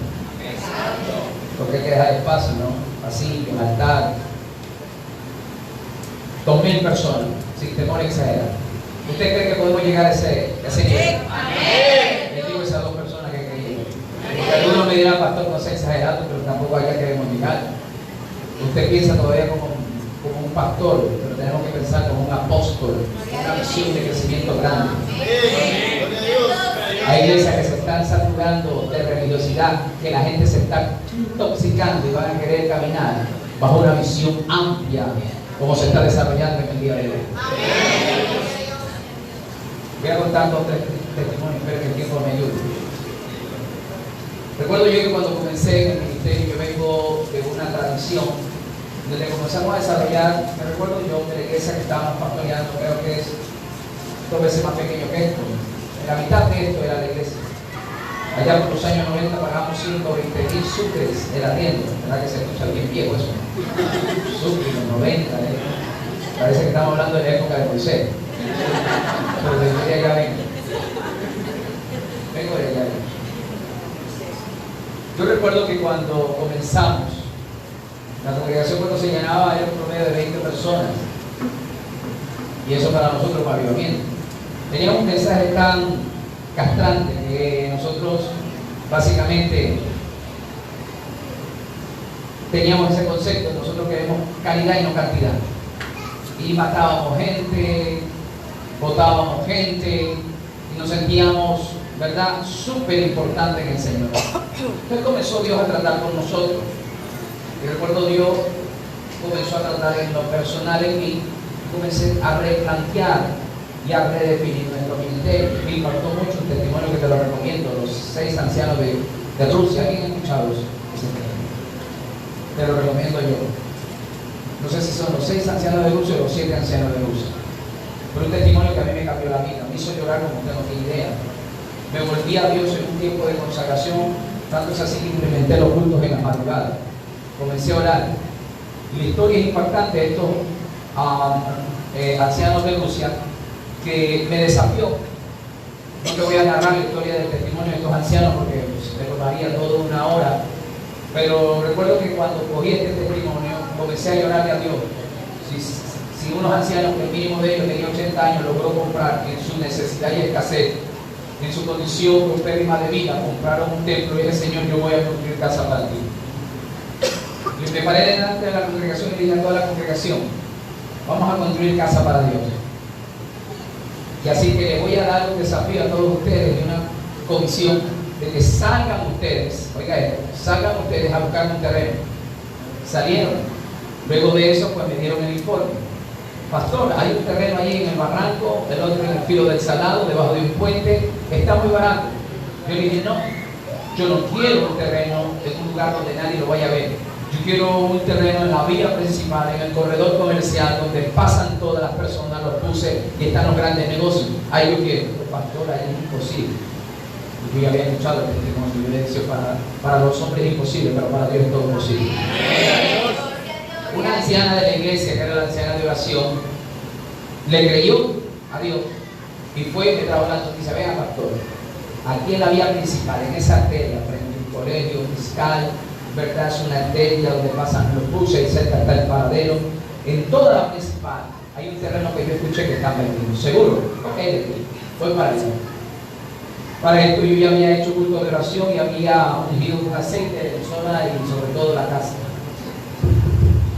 Porque hay que dejar espacio, ¿no? Así, en altar. 2000 personas, sin temor a exagerar. ¿Usted cree que podemos llegar a ese nivel? Amén. Les digo esas 2 personas que creyeron. Porque algunos me dirán: pastor, no sé exagerado, pero tampoco allá queremos llegar. Usted piensa todavía como un pastor, pero tenemos que pensar como un apóstol, una visión de crecimiento grande. Hay iglesias que se están saturando de religiosidad, que la gente se está intoxicando y van a querer caminar bajo una visión amplia, como se está desarrollando en el día de hoy. Voy a contar 2 o 3 testimonios, espero que el tiempo me ayude. Recuerdo yo que cuando comencé en el ministerio, yo vengo de una tradición donde comenzamos a desarrollar. Me recuerdo yo de la iglesia que estábamos pastoreando, creo que es 2 veces más pequeño que esto. La mitad de esto era la iglesia. Allá por los años 90 pagamos 120.000 sucres de la tienda. ¿Verdad que se escucha bien viejo eso? Sucres, los 90. Parece que estamos hablando de la época de Moisés. Pero de allá vengo. Vengo de allá. Yo recuerdo que cuando comenzamos, la congregación cuando se llenaba era un promedio de 20 personas. Y eso para nosotros fue avivamiento. Teníamos un mensaje tan castrante que nosotros básicamente teníamos ese concepto. Nosotros queremos calidad y no cantidad. Y matábamos gente, botábamos gente y nos sentíamos, ¿verdad?, súper importantes en el Señor. Entonces comenzó Dios a tratar con nosotros. Y recuerdo Dios comenzó a tratar en lo personal en mí. Comencé a replantear y a redefinir nuestro ministerio. Me impactó mucho un testimonio que te lo recomiendo, los 6 ancianos de Rusia. ¿Alguien ha escuchado eso? Te lo recomiendo yo. No sé si son los 6 ancianos de Rusia o los 7 ancianos de Rusia. Pero un testimonio que a mí me cambió la vida, me hizo llorar como usted no tiene idea. Me volví a Dios en un tiempo de consagración, tanto es así que implementé los cultos en la madrugada. Comencé a orar. Y la historia es impactante de estos ancianos de Rusia que me desafió. No te voy a narrar la historia del testimonio de estos ancianos porque me tomaría toda una hora. Pero recuerdo que cuando cogí este testimonio, comencé a llorarle a Dios. Si unos ancianos, que el mínimo de ellos tenía 80 años, logró comprar en su necesidad y escasez, en su condición paupérrima de vida, compraron un templo y dije, Señor, yo voy a construir casa para ti. Y me paré delante de la congregación y dije a toda la congregación, vamos a construir casa para Dios. Y así que les voy a dar un desafío a todos ustedes de una comisión de que salgan ustedes, oiga esto, salgan ustedes a buscar un terreno. Salieron. Luego de eso, pues me dieron el informe. Pastor, hay un terreno ahí en el barranco, el otro en el filo del Salado, debajo de un puente, está muy barato. Yo le dije, no, yo no quiero un terreno en un lugar donde nadie lo vaya a ver. Yo quiero un terreno en la vía principal, en el corredor comercial, donde pasan todas las personas, los buses y están los grandes negocios. Ahí yo quiero. Pero pastor, ahí es imposible. Yo ya había escuchado el testimonio. Yo le decía, para los hombres es imposible, pero para Dios es todo posible. Una anciana de la iglesia, que era la anciana de oración, le creyó a Dios y fue y me trajo la noticia. Vea, pastor, aquí en la vía principal, en esa arteria, frente al colegio fiscal, ¿verdad? Es una arteria donde pasan los buses y cerca está el paradero. En toda la principal hay un terreno que yo escuché que están vendiendo. ¿Seguro? Ok, fue para eso. Para esto yo ya había hecho culto de oración y había ungido un aceite de persona y sobre todo la casa.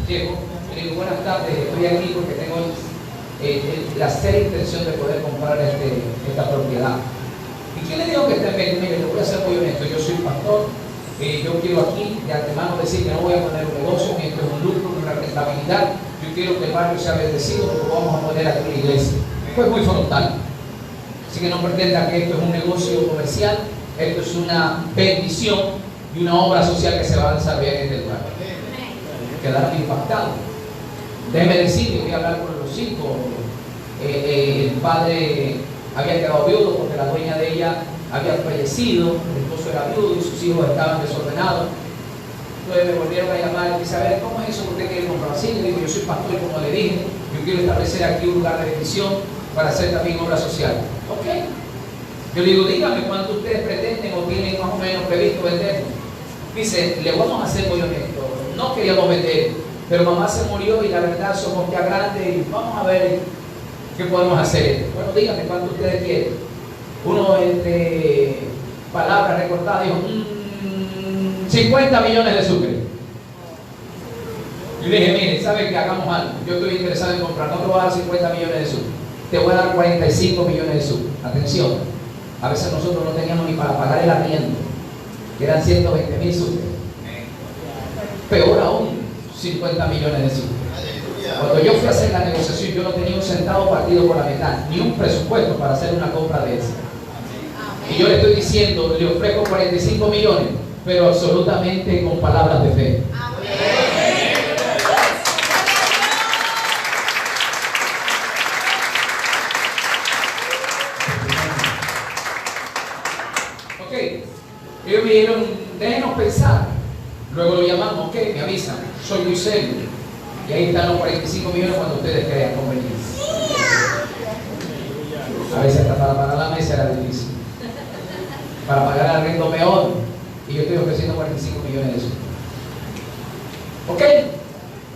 Llego y le digo, buenas tardes, estoy aquí porque tengo la seria intención de poder comprar esta propiedad. ¿Y quién le dijo que esté bien? Mire, le voy a ser muy honesto, yo soy pastor, yo quiero aquí de antemano decir que no voy a poner un negocio, ni esto es un lucro, ni una rentabilidad. Yo quiero que el barrio sea bendecido, porque vamos a poner aquí una iglesia. Fue muy frontal. Así que no pretenda que esto es un negocio comercial, esto es una bendición y una obra social que se va a desarrollar en este lugar. Quedaron impactados. Déjeme decir, voy a hablar con los hijos. El padre había quedado viudo porque la dueña de ella había fallecido, el esposo era viudo y sus hijos estaban desordenados. Entonces me volvieron a llamar y me dice, a ver, ¿cómo es eso que usted quiere comprar? Así le digo, yo soy pastor, como le dije, yo quiero establecer aquí un lugar de bendición para hacer también obra social. Ok. Yo le digo, dígame cuánto ustedes pretenden o tienen más o menos previsto vender. Dice, le vamos a hacer muy honesto, no queríamos vender, pero mamá se murió y la verdad somos ya grandes y vamos a ver qué podemos hacer. Bueno, dígame cuánto ustedes quieren. Uno entre palabras recortadas dijo, 50 millones de sucre. Yo le dije, mire, ¿sabe que hagamos algo? Yo estoy interesado en comprar, no te voy a dar 50 millones de sucre, te voy a dar 45 millones de sucre. Atención, a veces nosotros no teníamos ni para pagar el arriendo, que eran 120.000 sucres. Peor aún, 50 millones de sucres. Cuando yo fui a hacer la negociación, yo no tenía un centavo partido por la mitad, ni un presupuesto para hacer una compra de esa. Y yo le estoy diciendo, le ofrezco 45 millones, pero absolutamente con palabras de fe. Ok, ellos me dijeron, déjenos pensar. Luego lo llamamos, ok, me avisan, soy muy serio. Y ahí están los 45 millones cuando ustedes crean conveniente. A veces hasta para pagar la mesa era difícil. Para pagar el arriendo peor. Y yo estoy ofreciendo 45 millones de eso. Ok,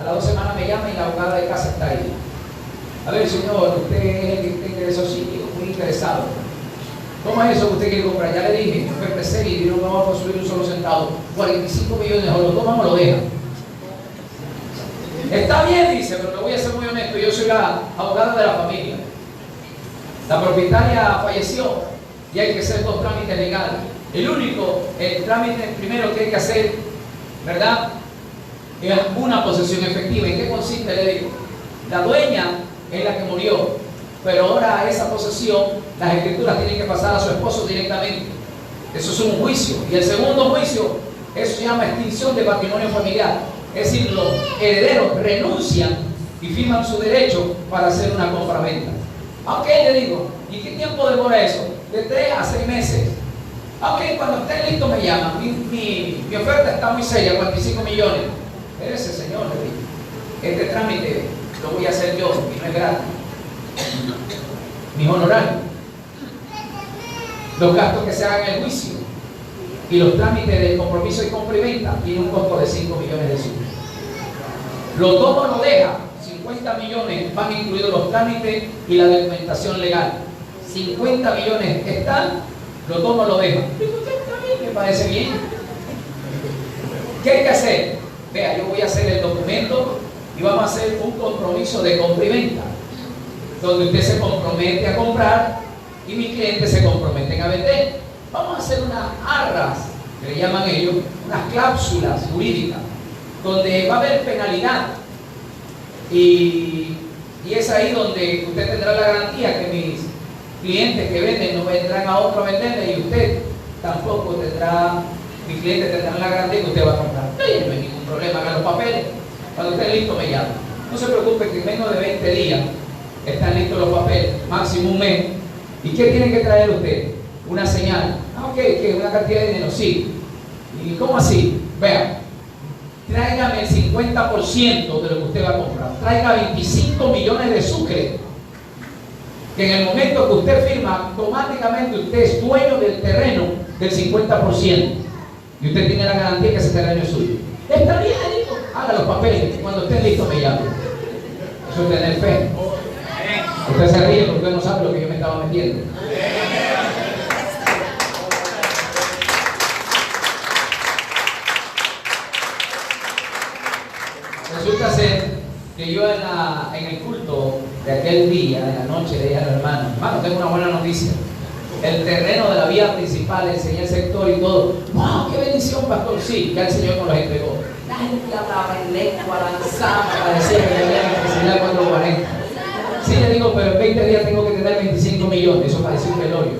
a las 2 semanas me llama y la abogada de casa está ahí. A ver, señor, usted es el que está interesado, sí, muy interesado. ¿Cómo es eso que usted quiere comprar? Ya le dije, fue crecer y no vamos a construir un solo centavo. 45 millones, o lo toma o lo deja. Está bien, dice, pero le voy a ser muy honesto, yo soy la abogada de la familia. La propietaria falleció y hay que hacer 2 trámites legales. El trámite primero que hay que hacer, ¿verdad?, es una posesión efectiva. ¿En qué consiste? Le digo, la dueña es la que murió, pero ahora esa posesión, las escrituras tienen que pasar a su esposo directamente. Eso es un juicio. Y el segundo juicio, eso se llama extinción de patrimonio familiar. Es decir, los herederos renuncian y firman su derecho para hacer una compraventa. Ok, le digo, ¿y qué tiempo demora eso? De 3 a 6 meses. Ok, cuando esté listo me llaman. Mi oferta está muy seria, 45 millones. Ese señor, le digo, este trámite lo voy a hacer yo y no es gratis. Mis honorarios, los gastos que se hagan en el juicio y los trámites de compromiso y compra y venta tienen un costo de 5 millones de sumas. Lo toma o lo deja, 50 millones van incluidos los trámites y la documentación legal. 50 millones están, lo toma o lo deja. Me parece bien. ¿Qué hay que hacer? Vea, yo voy a hacer el documento y vamos a hacer un compromiso de compra y venta, donde usted se compromete a comprar y mi cliente se comprometen a vender. Vamos a hacer unas arras, que le llaman ellos, unas cláusulas jurídicas, donde va a haber penalidad. Y es ahí donde usted tendrá la garantía que mis clientes que venden no vendrán a otro a venderle y usted tampoco tendrá, mis clientes tendrán la garantía que usted va a comprar. No hay ningún problema, haga los papeles. Cuando esté listo me llama. No se preocupe que en menos de 20 días están listos los papeles, máximo un mes. ¿Y qué tiene que traer usted? Una señal. Ah, ok, que una cantidad de dinero, sí. ¿Y cómo así? Vean, tráigame el 50% de lo que usted va a comprar. Traiga 25 millones de sucre. Que en el momento que usted firma, automáticamente usted es dueño del terreno del 50%. Y usted tiene la garantía que ese terreno es suyo. Está bien, hijo. Haga los papeles. Cuando esté listo me llame. Eso es tener fe. Usted se ríe porque usted no sabe lo que yo me estaba metiendo. Resulta ser que yo en el culto de aquel día, en la noche, le dije a los hermanos, tengo una buena noticia. El terreno de la vía principal, enseñé el sector y todo. ¡Wow! ¡Qué bendición, pastor! Sí, ya el Señor nos los entregó. La gente hablaba en lengua, lanzaba, parecía que tenía electricidad 440. Sí, le digo, pero en 20 días tengo que tener 25 millones. Eso parecía un velorio.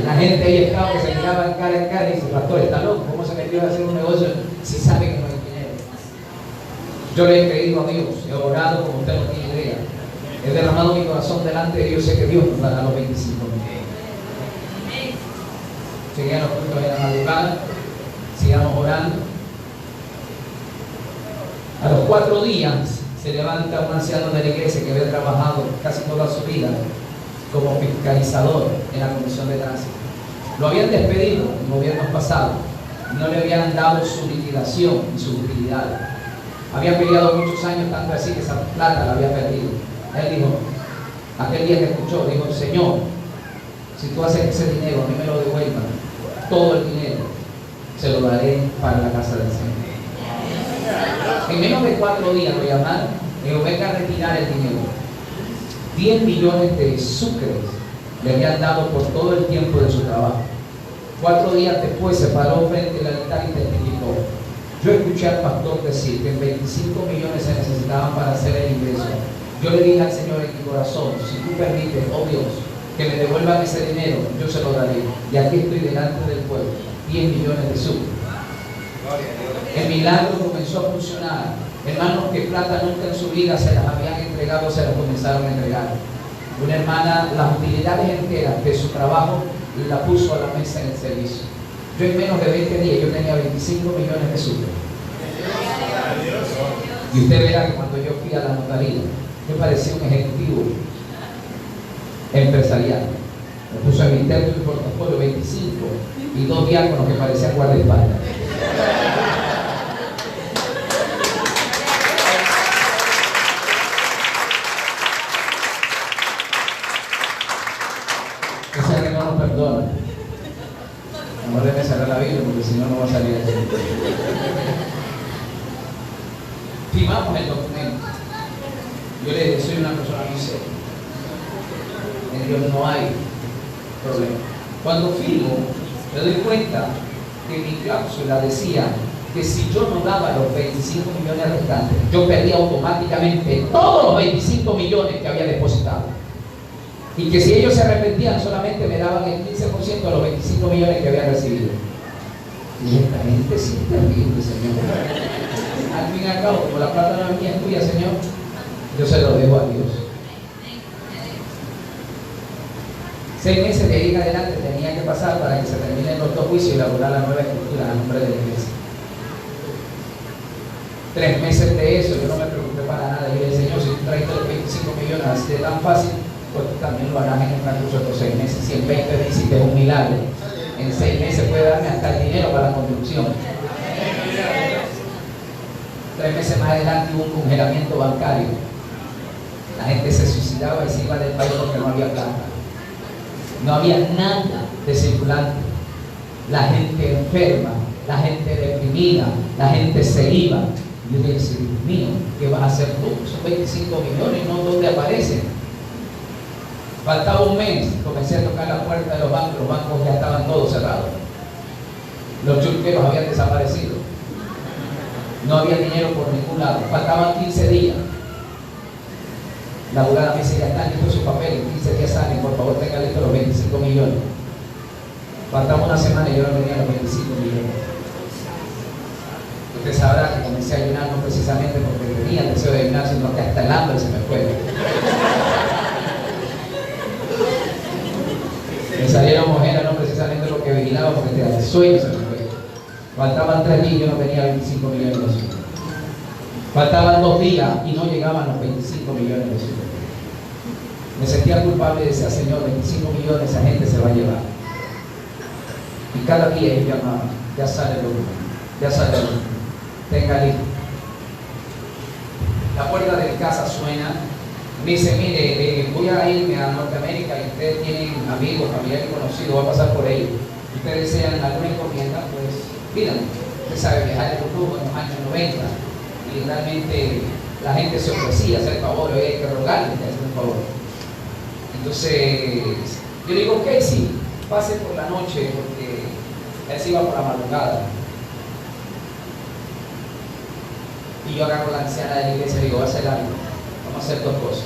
La gente ahí estaba que se miraba en cara y dice, pastor, está loco, ¿cómo se metió a hacer un negocio si sabe que no hay dinero? Yo le he creído a Dios, he orado como usted no tiene idea. He derramado mi corazón delante de Dios, sé que Dios nos dará los 25 millones. Seguían los cultos de la madrugada, sigamos orando. A los 4 días se levanta un anciano de la iglesia que había trabajado casi toda su vida como fiscalizador en la comisión de tránsito. Lo habían despedido en gobiernos pasados, no le habían dado su liquidación y sus utilidades. Había peleado muchos años, tanto así que esa plata la había perdido. Él dijo, aquel día que escuchó, dijo, Señor, si tú haces ese dinero, a mí me lo devuelvan, todo el dinero, se lo daré para la casa del Señor. En menos de 4 días lo llamaron y dijo, venga a retirar el dinero. 10 millones de sucres le habían dado por todo el tiempo de su trabajo. 4 días después se paró frente al altar y testificó. Yo escuché al pastor decir que 25 millones se necesitaban para hacer el ingreso. Yo le dije al Señor en mi corazón, si tú permites, oh Dios, que me devuelvan ese dinero, yo se lo daré. Y aquí estoy delante del pueblo, 10 millones de sucres. El milagro comenzó a funcionar. Hermanos que plata nunca en su vida se las habían entregado, se las comenzaron a entregar. Una hermana, las utilidades enteras de su trabajo la puso a la mesa en el servicio. Yo en menos de 20 días yo tenía 25 millones de sucres. Y usted verá que cuando yo fui a la notaría, yo parecía un ejecutivo empresarial. Me puso en mi interno y portafolio 25 y 2 diáconos que parecían guardaespaldas. no perdona. No debe cerrar la Biblia porque si no, no va a salir así. Firmamos el documento. Yo le dije, soy una persona muy seria. En Dios no hay problema. Cuando firmo, me doy cuenta que mi cláusula decía que si yo no daba los 25 millones restantes, yo perdía automáticamente todos los 25 millones que había depositado. Y que si ellos se arrepentían, solamente me daban el 15% de los 25 millones que había recibido. Y esta gente sí es terrible, Señor. Al fin y al cabo, como la plata no es mía, es tuya, Señor, yo se lo dejo a Dios. 6 meses de ahí en adelante tenía que pasar para que se terminen los 2 juicios y elaborar la nueva escritura a nombre de la iglesia. 3 meses de eso, yo no me preocupé para nada. Yo le dije, Señor, si tú traes los 25 millones así de tan fácil, pues tú también lo harás en el transcurso de estos 6 meses. Si en 20 me hiciste un milagro, en 6 meses puede darme hasta el dinero para la construcción. 3 meses más adelante hubo un congelamiento bancario. La gente se suicidaba y se iba del país porque no había plata. No había nada de circulante. La gente enferma, la gente deprimida, la gente se iba. Y yo dije, Dios mío, ¿qué vas a hacer tú? Son 25 millones, ¿no? ¿Dónde aparecen? Faltaba un mes, comencé a tocar la puerta de los bancos ya estaban todos cerrados. Los churqueros habían desaparecido. No había dinero por ningún lado. Faltaban 15 días. La abogada me dice, ya están listos sus papeles, 15 días salen, por favor tengan listos los 25 millones. Faltaba una semana y yo no tenía los 25 millones. Usted sabrá que comencé a ayunar no precisamente porque tenía el deseo de ayunar, sino que hasta el hambre se me fue. Me salieron mujeres, no precisamente porque vigilaba, porque el sueño se me fue. Faltaban 3 días y yo no tenía 25 millones de pesos. Faltaban 2 días y no llegaban los 25 millones de pesos. Me sentía culpable y decía, Señor, 25 millones esa gente se va a llevar. Y cada día yo llamaba, ya sale el uno, ya sale el uno, tenga listo. La puerta de mi casa suena, me dice, mire, voy a irme a Norteamérica y ustedes tienen amigos, familiares conocidos, voy a pasar por ellos. Ustedes desean alguna encomienda, pues pídanme. Usted sabe viajar en grupo en los años 90 y realmente la gente se ofrecía a hacer favores, hay que rogarle que hagan un favor. Entonces, yo digo, ok, sí, pase por la noche porque él se iba por la madrugada. Y yo agarro a la anciana de la iglesia y digo, va a hacer algo, vamos a hacer 2 cosas.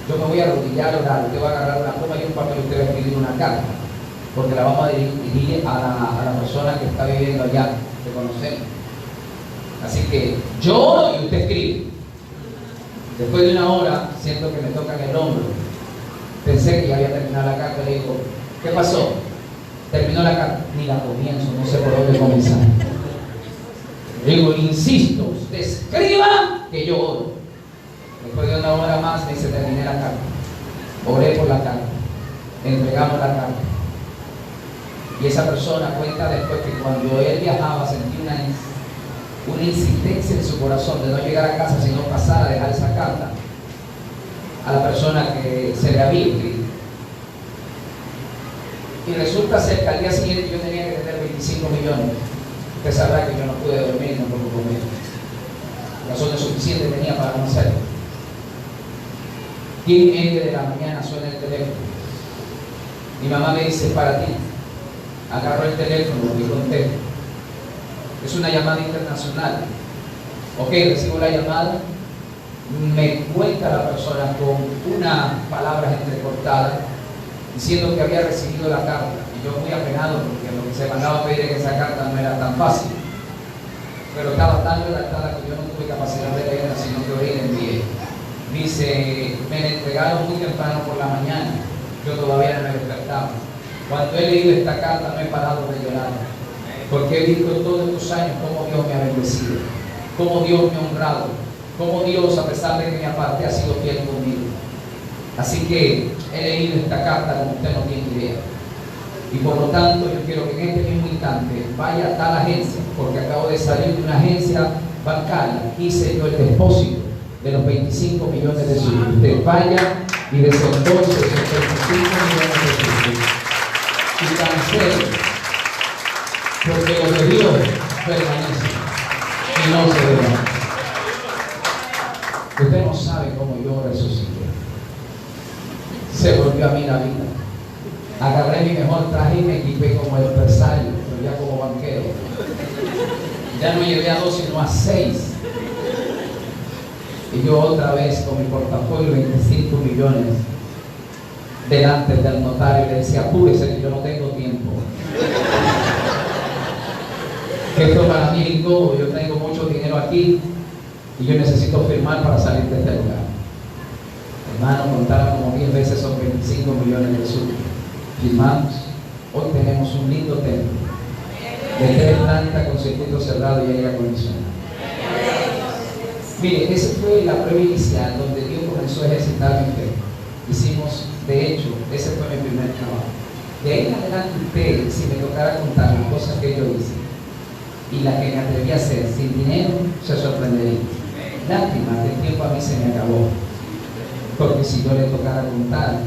Yo me voy a arrodillar a orar, usted va a agarrar una pluma y un papel y usted va a escribir una carta, porque la vamos a dirigir a la persona que está viviendo allá, que conocemos. Así que yo oro y usted escribe. Después de una hora, siento que me tocan el hombro. Pensé que ya había terminado la carta y le digo, ¿qué pasó? Terminó la carta, ni la comienzo, no sé por dónde comenzar. Le digo, insisto, usted escriba que yo oro. Después de una hora más me dice, terminé la carta. Oré por la carta. Entregamos la carta. Y esa persona cuenta después que cuando él viajaba sentí una insistencia en su corazón de no llegar a casa sino pasar a dejar esa carta a la persona que se le había escrito. Y resulta ser que al día siguiente yo tenía que tener 25 millones. Usted sabrá que yo no pude dormir, no pude comer. Razones suficientes tenía para no hacerlo. 10:30 de la mañana suena el teléfono. Mi mamá me dice, para ti. Agarro el teléfono y contesto. Es una llamada internacional. Ok, recibo la llamada. Me cuenta la persona con unas palabras entrecortadas diciendo que había recibido la carta. Y yo muy apenado porque lo que se mandaba a pedir en esa carta no era tan fácil. Pero estaba tan redactada que yo no tuve capacidad de leerla, sino que oré y la envié. Dice, me la entregaron muy temprano por la mañana. Yo todavía no me despertaba. Cuando he leído esta carta no he parado de llorar. Porque he visto todos estos años cómo Dios me ha bendecido, cómo Dios me ha honrado, cómo Dios, a pesar de que me aparté, ha sido fiel conmigo. Así que he leído esta carta como usted no tiene idea. Y por lo tanto, yo quiero que en este mismo instante vaya a tal agencia, porque acabo de salir de una agencia bancaria, hice yo el depósito de los 25 millones de pesos. Usted vaya y desembolse esos 25 millones de pesos. serio, porque lo de Dios permanece y no se verá. Usted no sabe cómo yo resucité. Se volvió a mí la vida. Agarré mi mejor traje y me equipé como el empresario, pero ya como banquero. Ya no llevé a 2 sino a 6. Y yo otra vez con mi portafolio 25 millones delante del notario le decía, apúrese que yo no tengo tiempo. Esto para mí es incómodo, yo tengo mucho dinero aquí y yo necesito firmar para salir de este lugar. Hermano, contaron como 10 veces son 25 millones de sur. Firmamos. Hoy tenemos un lindo templo de 3 plantas con circuito cerrado y aire acondicionado. Mire, esa fue la prueba inicial donde Dios comenzó a ejercitar mi fe. Hicimos, de hecho, ese fue mi primer trabajo. De ahí en adelante usted, si me tocara contar las cosas que yo hice y las que me atreví a hacer sin dinero, se sorprendería. Lástima que el tiempo a mí se me acabó, porque si yo le tocara contar,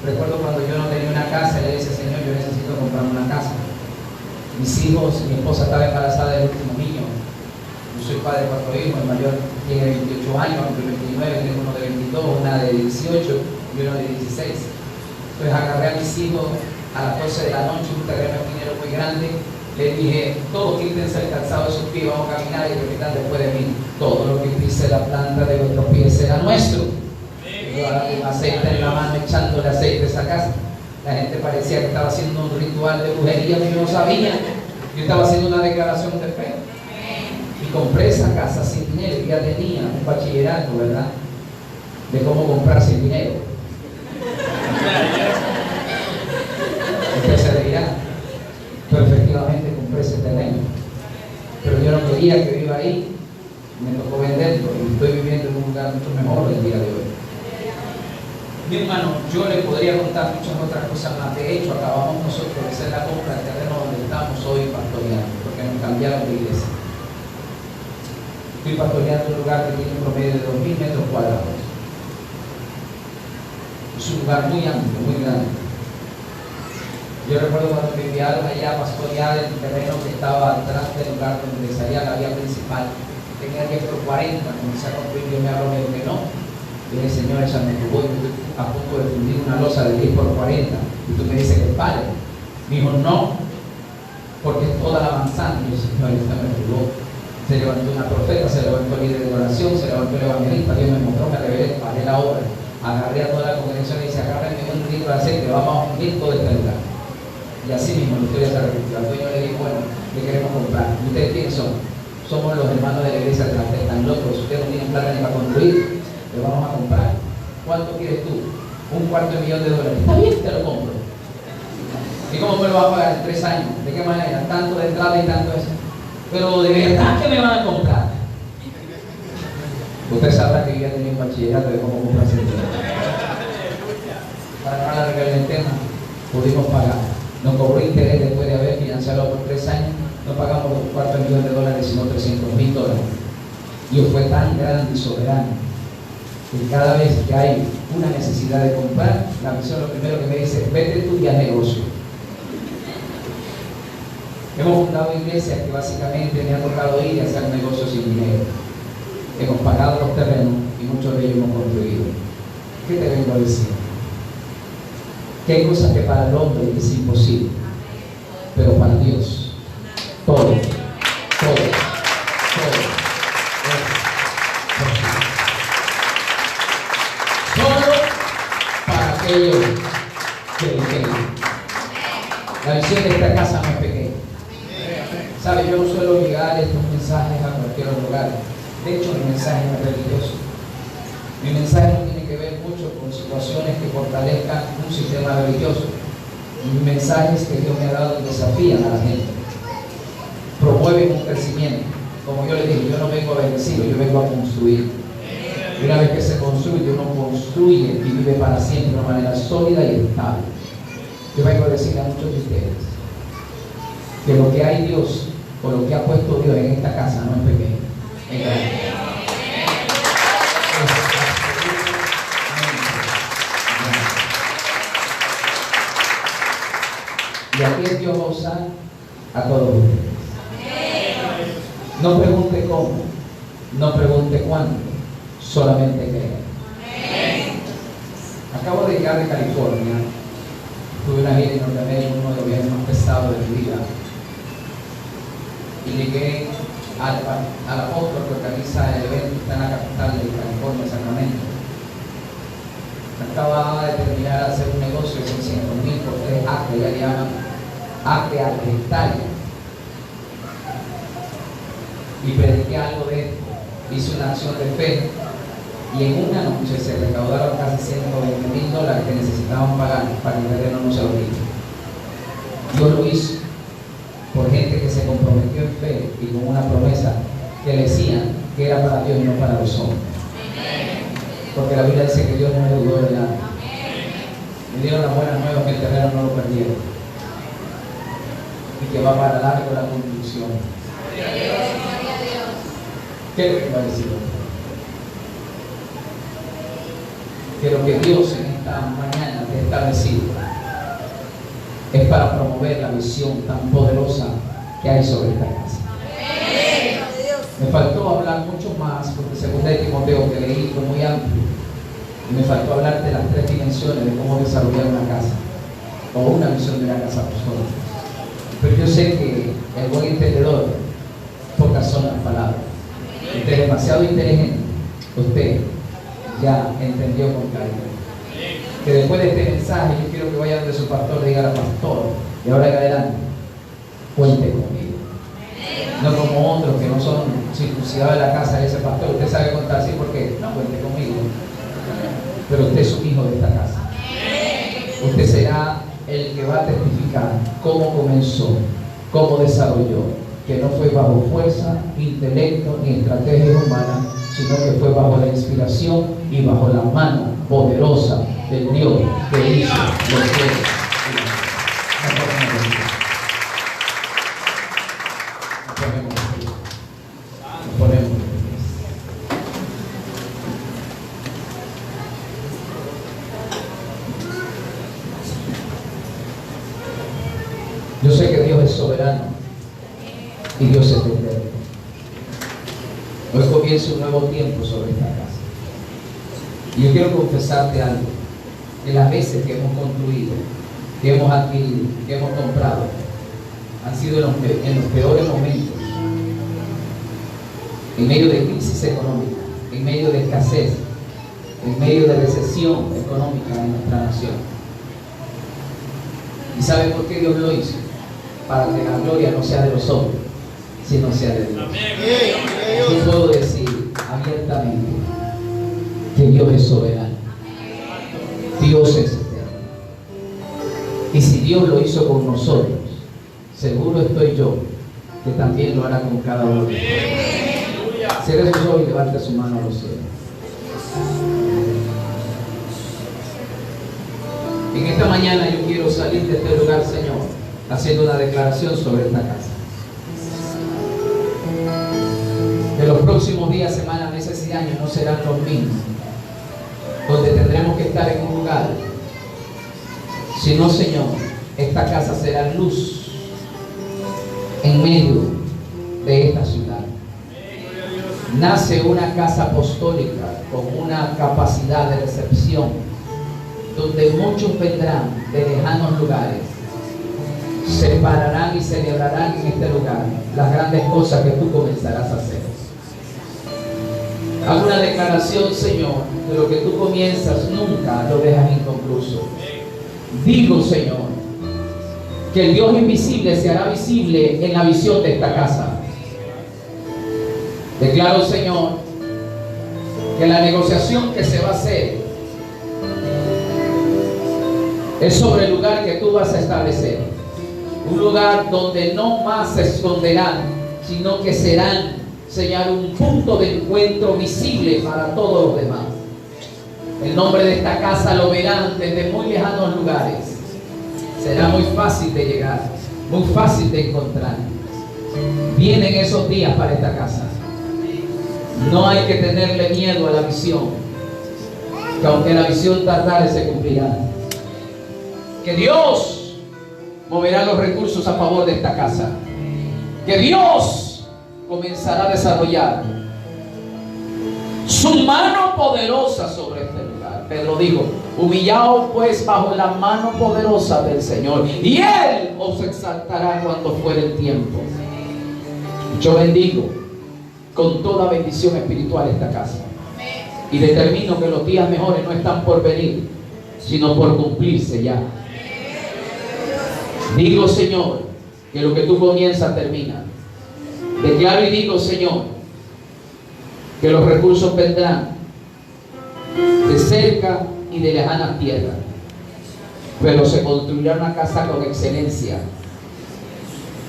recuerdo cuando yo no tenía una casa, le decía, Señor, yo necesito comprarme una casa. Mis hijos, mi esposa estaba embarazada del último niño. Yo soy padre de 4 hijos, el mayor tiene 28 años, el 29, tengo uno de 22, una de 18 y uno de 16. Entonces agarré a mis hijos a las 12 de la noche, un terreno esquinero muy grande. Les dije, todos quítense el calzado de sus pies, vamos a caminar y repitan después de mí. Todo lo que pise la planta de vuestros pies será nuestro. Y yo ahora con aceite en la mano, echándole aceite a esa casa. La gente parecía que estaba haciendo un ritual de brujería, pero yo no sabía. Yo estaba haciendo una declaración de fe. Y compré esa casa sin dinero. Ya tenía un bachillerato, ¿verdad? De cómo comprar sin dinero. Usted se reirá. Pero efectivamente compré ese terreno. Pero yo no quería que viva ahí. Me tocó venderlo y estoy viviendo en un lugar mucho mejor el día de hoy. Mi hermano, yo le podría contar muchas otras cosas más. De hecho, acabamos nosotros de hacer la compra del terreno donde estamos hoy pastoreando, porque nos cambiaron de iglesia. Estoy pastoreando un lugar que tiene un promedio de 2.000 metros cuadrados. Es un lugar muy amplio, muy grande. Yo recuerdo cuando me enviaron allá a pastorear el terreno que estaba atrás del lugar donde salía la vía principal. Tenía 10 por 40, comencé a construir, yo me habló, me dijo que no. Y le dije, Señor, esa me tuvo a punto de fundir una losa de 10 por 40. Y tú me dices que pare. Me dijo, no, porque es toda la manzana. Y yo, Señor, esta me tuvo. Se levantó una profeta, se levantó el líder de oración, se levantó el evangelista, Dios me mostró, me revelé, paré la obra. Agarré a toda la congregación y dice, agárrenme un litro de aceite, vamos a hundir todo este lugar. Y así mismo la historia se repitió. Al dueño le dijo, bueno, ¿qué queremos comprar? ¿Y ustedes quiénes son? Somos los hermanos de la iglesia de la fe, están locos, ustedes no tienen plata ni para construir, le vamos a comprar. ¿Cuánto quieres tú? $250,000. Está bien, te lo compro. ¿Y cómo me lo vas a pagar en 3 años? ¿De qué manera? Tanto de entrada y tanto de eso. Pero de verdad que me van a comprar. Usted sabrá que yo ya tenía un bachillerato de cómo comprar ese dinero. Para no alargar el tema, pudimos pagar. Nos cobró interés después de haber financiado por 3 años. No pagamos $250,000, sino $300,000. Y fue tan grande y soberano que cada vez que hay una necesidad de comprar, la misión lo primero que me dice, vete tú y haz negocio. Hemos fundado iglesias que básicamente me ha tocado ir y hacer negocios sin dinero. Hemos pagado los terrenos y muchos de ellos hemos construido. ¿Qué te vengo a decir? Que hay cosas que para el hombre es imposible, pero para Dios todo es posible. Solo para aquellos que lo quieren. La visión de esta casa no es pequeña. ¿Sabe? Yo no suelo llegar estos mensajes a cualquier lugar. De hecho, mi mensaje no es religioso. Mi mensaje no tiene que ver mucho con situaciones que fortalezcan un sistema religioso. Mis mensajes que Dios me ha dado desafían a la gente. Promueven un crecimiento. Como yo le dije, yo no vengo a bendecir, yo vengo a construir. Y una vez que se construye, uno construye y vive para siempre de una manera sólida y estable. Yo vengo a decirle a muchos de ustedes que lo que hay Dios, o lo que ha puesto Dios en esta casa, no es pequeño, es grande. Y aquí es Dios va a usar a todos ustedes. No pregunte cómo, no pregunte cuándo, solamente crea. Acabo de llegar de California. Tuve una gira en Norteamérica, uno de los viajes más pesados de mi vida. Y llegué al apóstol que organiza el evento, está en la capital de California, Sacramento. Acababa de terminar de hacer un negocio de 600,000 por 3 acres, ya le llaman acre al hectárea. Y prediqué algo de esto, hice una acción de fe. Y en una noche se recaudaron casi $120,000 que necesitaban pagar para que el terreno no se abriera. Dios lo hizo por gente que se comprometió en fe y con una promesa que le decían que era para Dios y no para los hombres. Porque la Biblia dice que Dios no me dudó de nada. Me dieron las buenas nuevas que el terreno no lo perdieron y que va para largo la construcción. ¿Qué es lo que va a decir? Que lo que Dios en esta mañana te ha establecido es para promover la visión tan poderosa que hay sobre esta casa. Me faltó hablar mucho más, porque según de Timoteo que leí fue muy amplio, y me faltó hablar de las 3 dimensiones de cómo desarrollar una casa, o una visión de una casa apostólica. Pero yo sé que el buen entendedor, pocas son las palabras. Usted es demasiado inteligente, usted ya entendió con claridad. Que después de este mensaje yo quiero que vaya donde su pastor, diga al pastor, y ahora en adelante, cuente conmigo. No como otros que no son circuncidados en la casa de ese pastor. Usted sabe contar así porque no cuente conmigo. Pero usted es un hijo de esta casa. Usted será el que va a testificar cómo comenzó, cómo desarrolló, que no fue bajo fuerza, intelecto ni estrategias humanas, sino que fue bajo la inspiración y bajo la mano poderosa del Dios que hizo los cielos. Nos ponemos. Yo sé que Dios es soberano y Dios es eterno. Hoy comienza un nuevo tiempo sobre esta casa. Y yo quiero confesarte algo. Que las veces que hemos construido, que hemos adquirido, que hemos comprado, han sido en los peores momentos. En medio de crisis económica, en medio de escasez, en medio de recesión económica en nuestra nación. ¿Y saben por qué Dios lo hizo? Para que la gloria no sea de los hombres, sino sea de Dios. Yo puedo decir abiertamente que Dios es soberano. Dios es eterno. Y si Dios lo hizo con nosotros, seguro estoy yo que también lo hará con cada uno de nosotros. Cierre sus ojos y levante su mano a los cielos. En esta mañana yo quiero salir de este lugar, Señor, haciendo una declaración sobre esta casa. Que los próximos días, semanas, meses y años no serán los mismos, donde tendremos que estar en un lugar, sino, Señor, esta casa será luz en medio de esta ciudad. Nace una casa apostólica con una capacidad de recepción, donde muchos vendrán de lejanos lugares, se pararán y celebrarán en este lugar las grandes cosas que tú comenzarás a hacer. Hago una declaración, Señor, de lo que tú comienzas nunca lo dejas inconcluso. Digo, Señor, que el Dios invisible se hará visible en la visión de esta casa. Declaro, Señor, que la negociación que se va a hacer es sobre el lugar que tú vas a establecer. Un lugar donde no más se esconderán, sino que serán, Señor, un punto de encuentro visible para todos los demás. El nombre de esta casa lo verán desde muy lejanos lugares. Será muy fácil de llegar, muy fácil de encontrar. Vienen esos días para esta casa. No hay que tenerle miedo a la visión, que aunque la visión tardare se cumplirá. Que Dios moverá los recursos a favor de esta casa. Que Dios comenzará a desarrollar su mano poderosa sobre este lugar. Pedro dijo: humillaos pues bajo la mano poderosa del Señor, y Él os exaltará cuando fuere el tiempo. Yo bendigo con toda bendición espiritual esta casa, y determino que los días mejores no están por venir, sino por cumplirse ya. Digo, Señor, que lo que tú comienzas termina. Declaro y digo, Señor, que los recursos vendrán de cerca y de lejanas tierras, pero se construirá una casa con excelencia.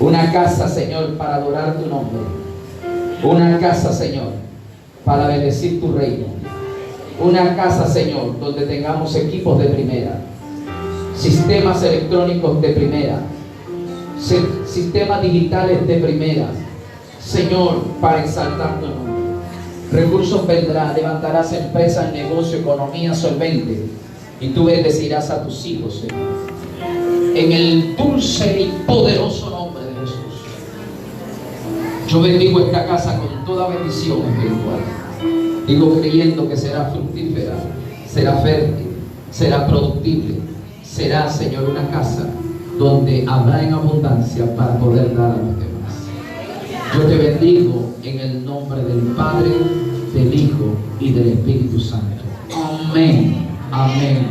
Una casa, Señor, para adorar tu nombre. Una casa, Señor, para bendecir tu reino. Una casa, Señor, donde tengamos equipos de primera, sistemas electrónicos de primera, sistemas digitales de primera, Señor, para exaltar tu nombre. Recursos vendrán, levantarás empresas, negocio, economía solvente, y tú bendecirás a tus hijos, Señor, en el dulce y poderoso nombre de Jesús. Yo bendigo esta casa con toda bendición espiritual. Digo creyendo que será fructífera, será fértil, será productible, será, Señor, una casa donde habrá en abundancia para poder dar a los demás. Yo te bendigo en el nombre del Padre, del Hijo y del Espíritu Santo. Amén. Amén.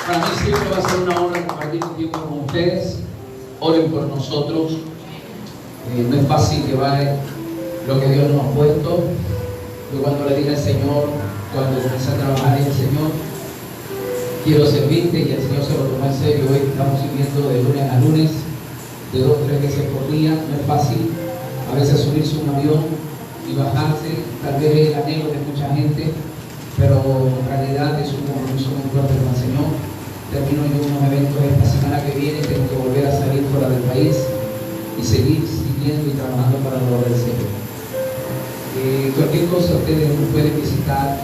Para mí siempre va a ser una honra compartir un tiempo con ustedes. Oren por nosotros. No es fácil llevar lo que Dios nos ha puesto. Yo cuando le dije al Señor, cuando comencé a trabajar en el Señor, quiero servirte, y el Señor se lo tomó en serio. Hoy estamos sirviendo de lunes a lunes, de 2 o 3 veces por día. No es fácil a veces subirse a un avión y bajarse. Tal vez es el anhelo de mucha gente, pero en realidad es un compromiso muy fuerte con el Señor. Termino yo unos eventos esta semana que viene, tengo que volver a salir fuera del país y seguir sirviendo y trabajando para la obra del Señor. Cualquier cosa ustedes nos pueden visitar.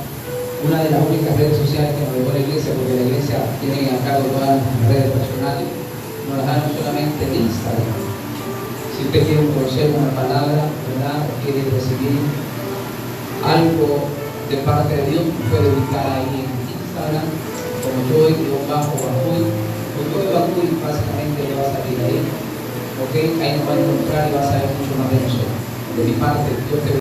Una de las únicas redes sociales que nos dejó la iglesia, porque la iglesia tiene a cargo todas las redes personales, nos las dan solamente en Instagram. Si usted quiere un consejo, una palabra, ¿verdad?, quiere recibir algo de parte de Dios, puede buscar ahí en Instagram como Joy-Bajuy. Joy-Bajuy básicamente le va a salir ahí, ¿ok? Ahí nos va a encontrar y va a saber mucho más de nosotros. De mi parte, Dios te bendiga.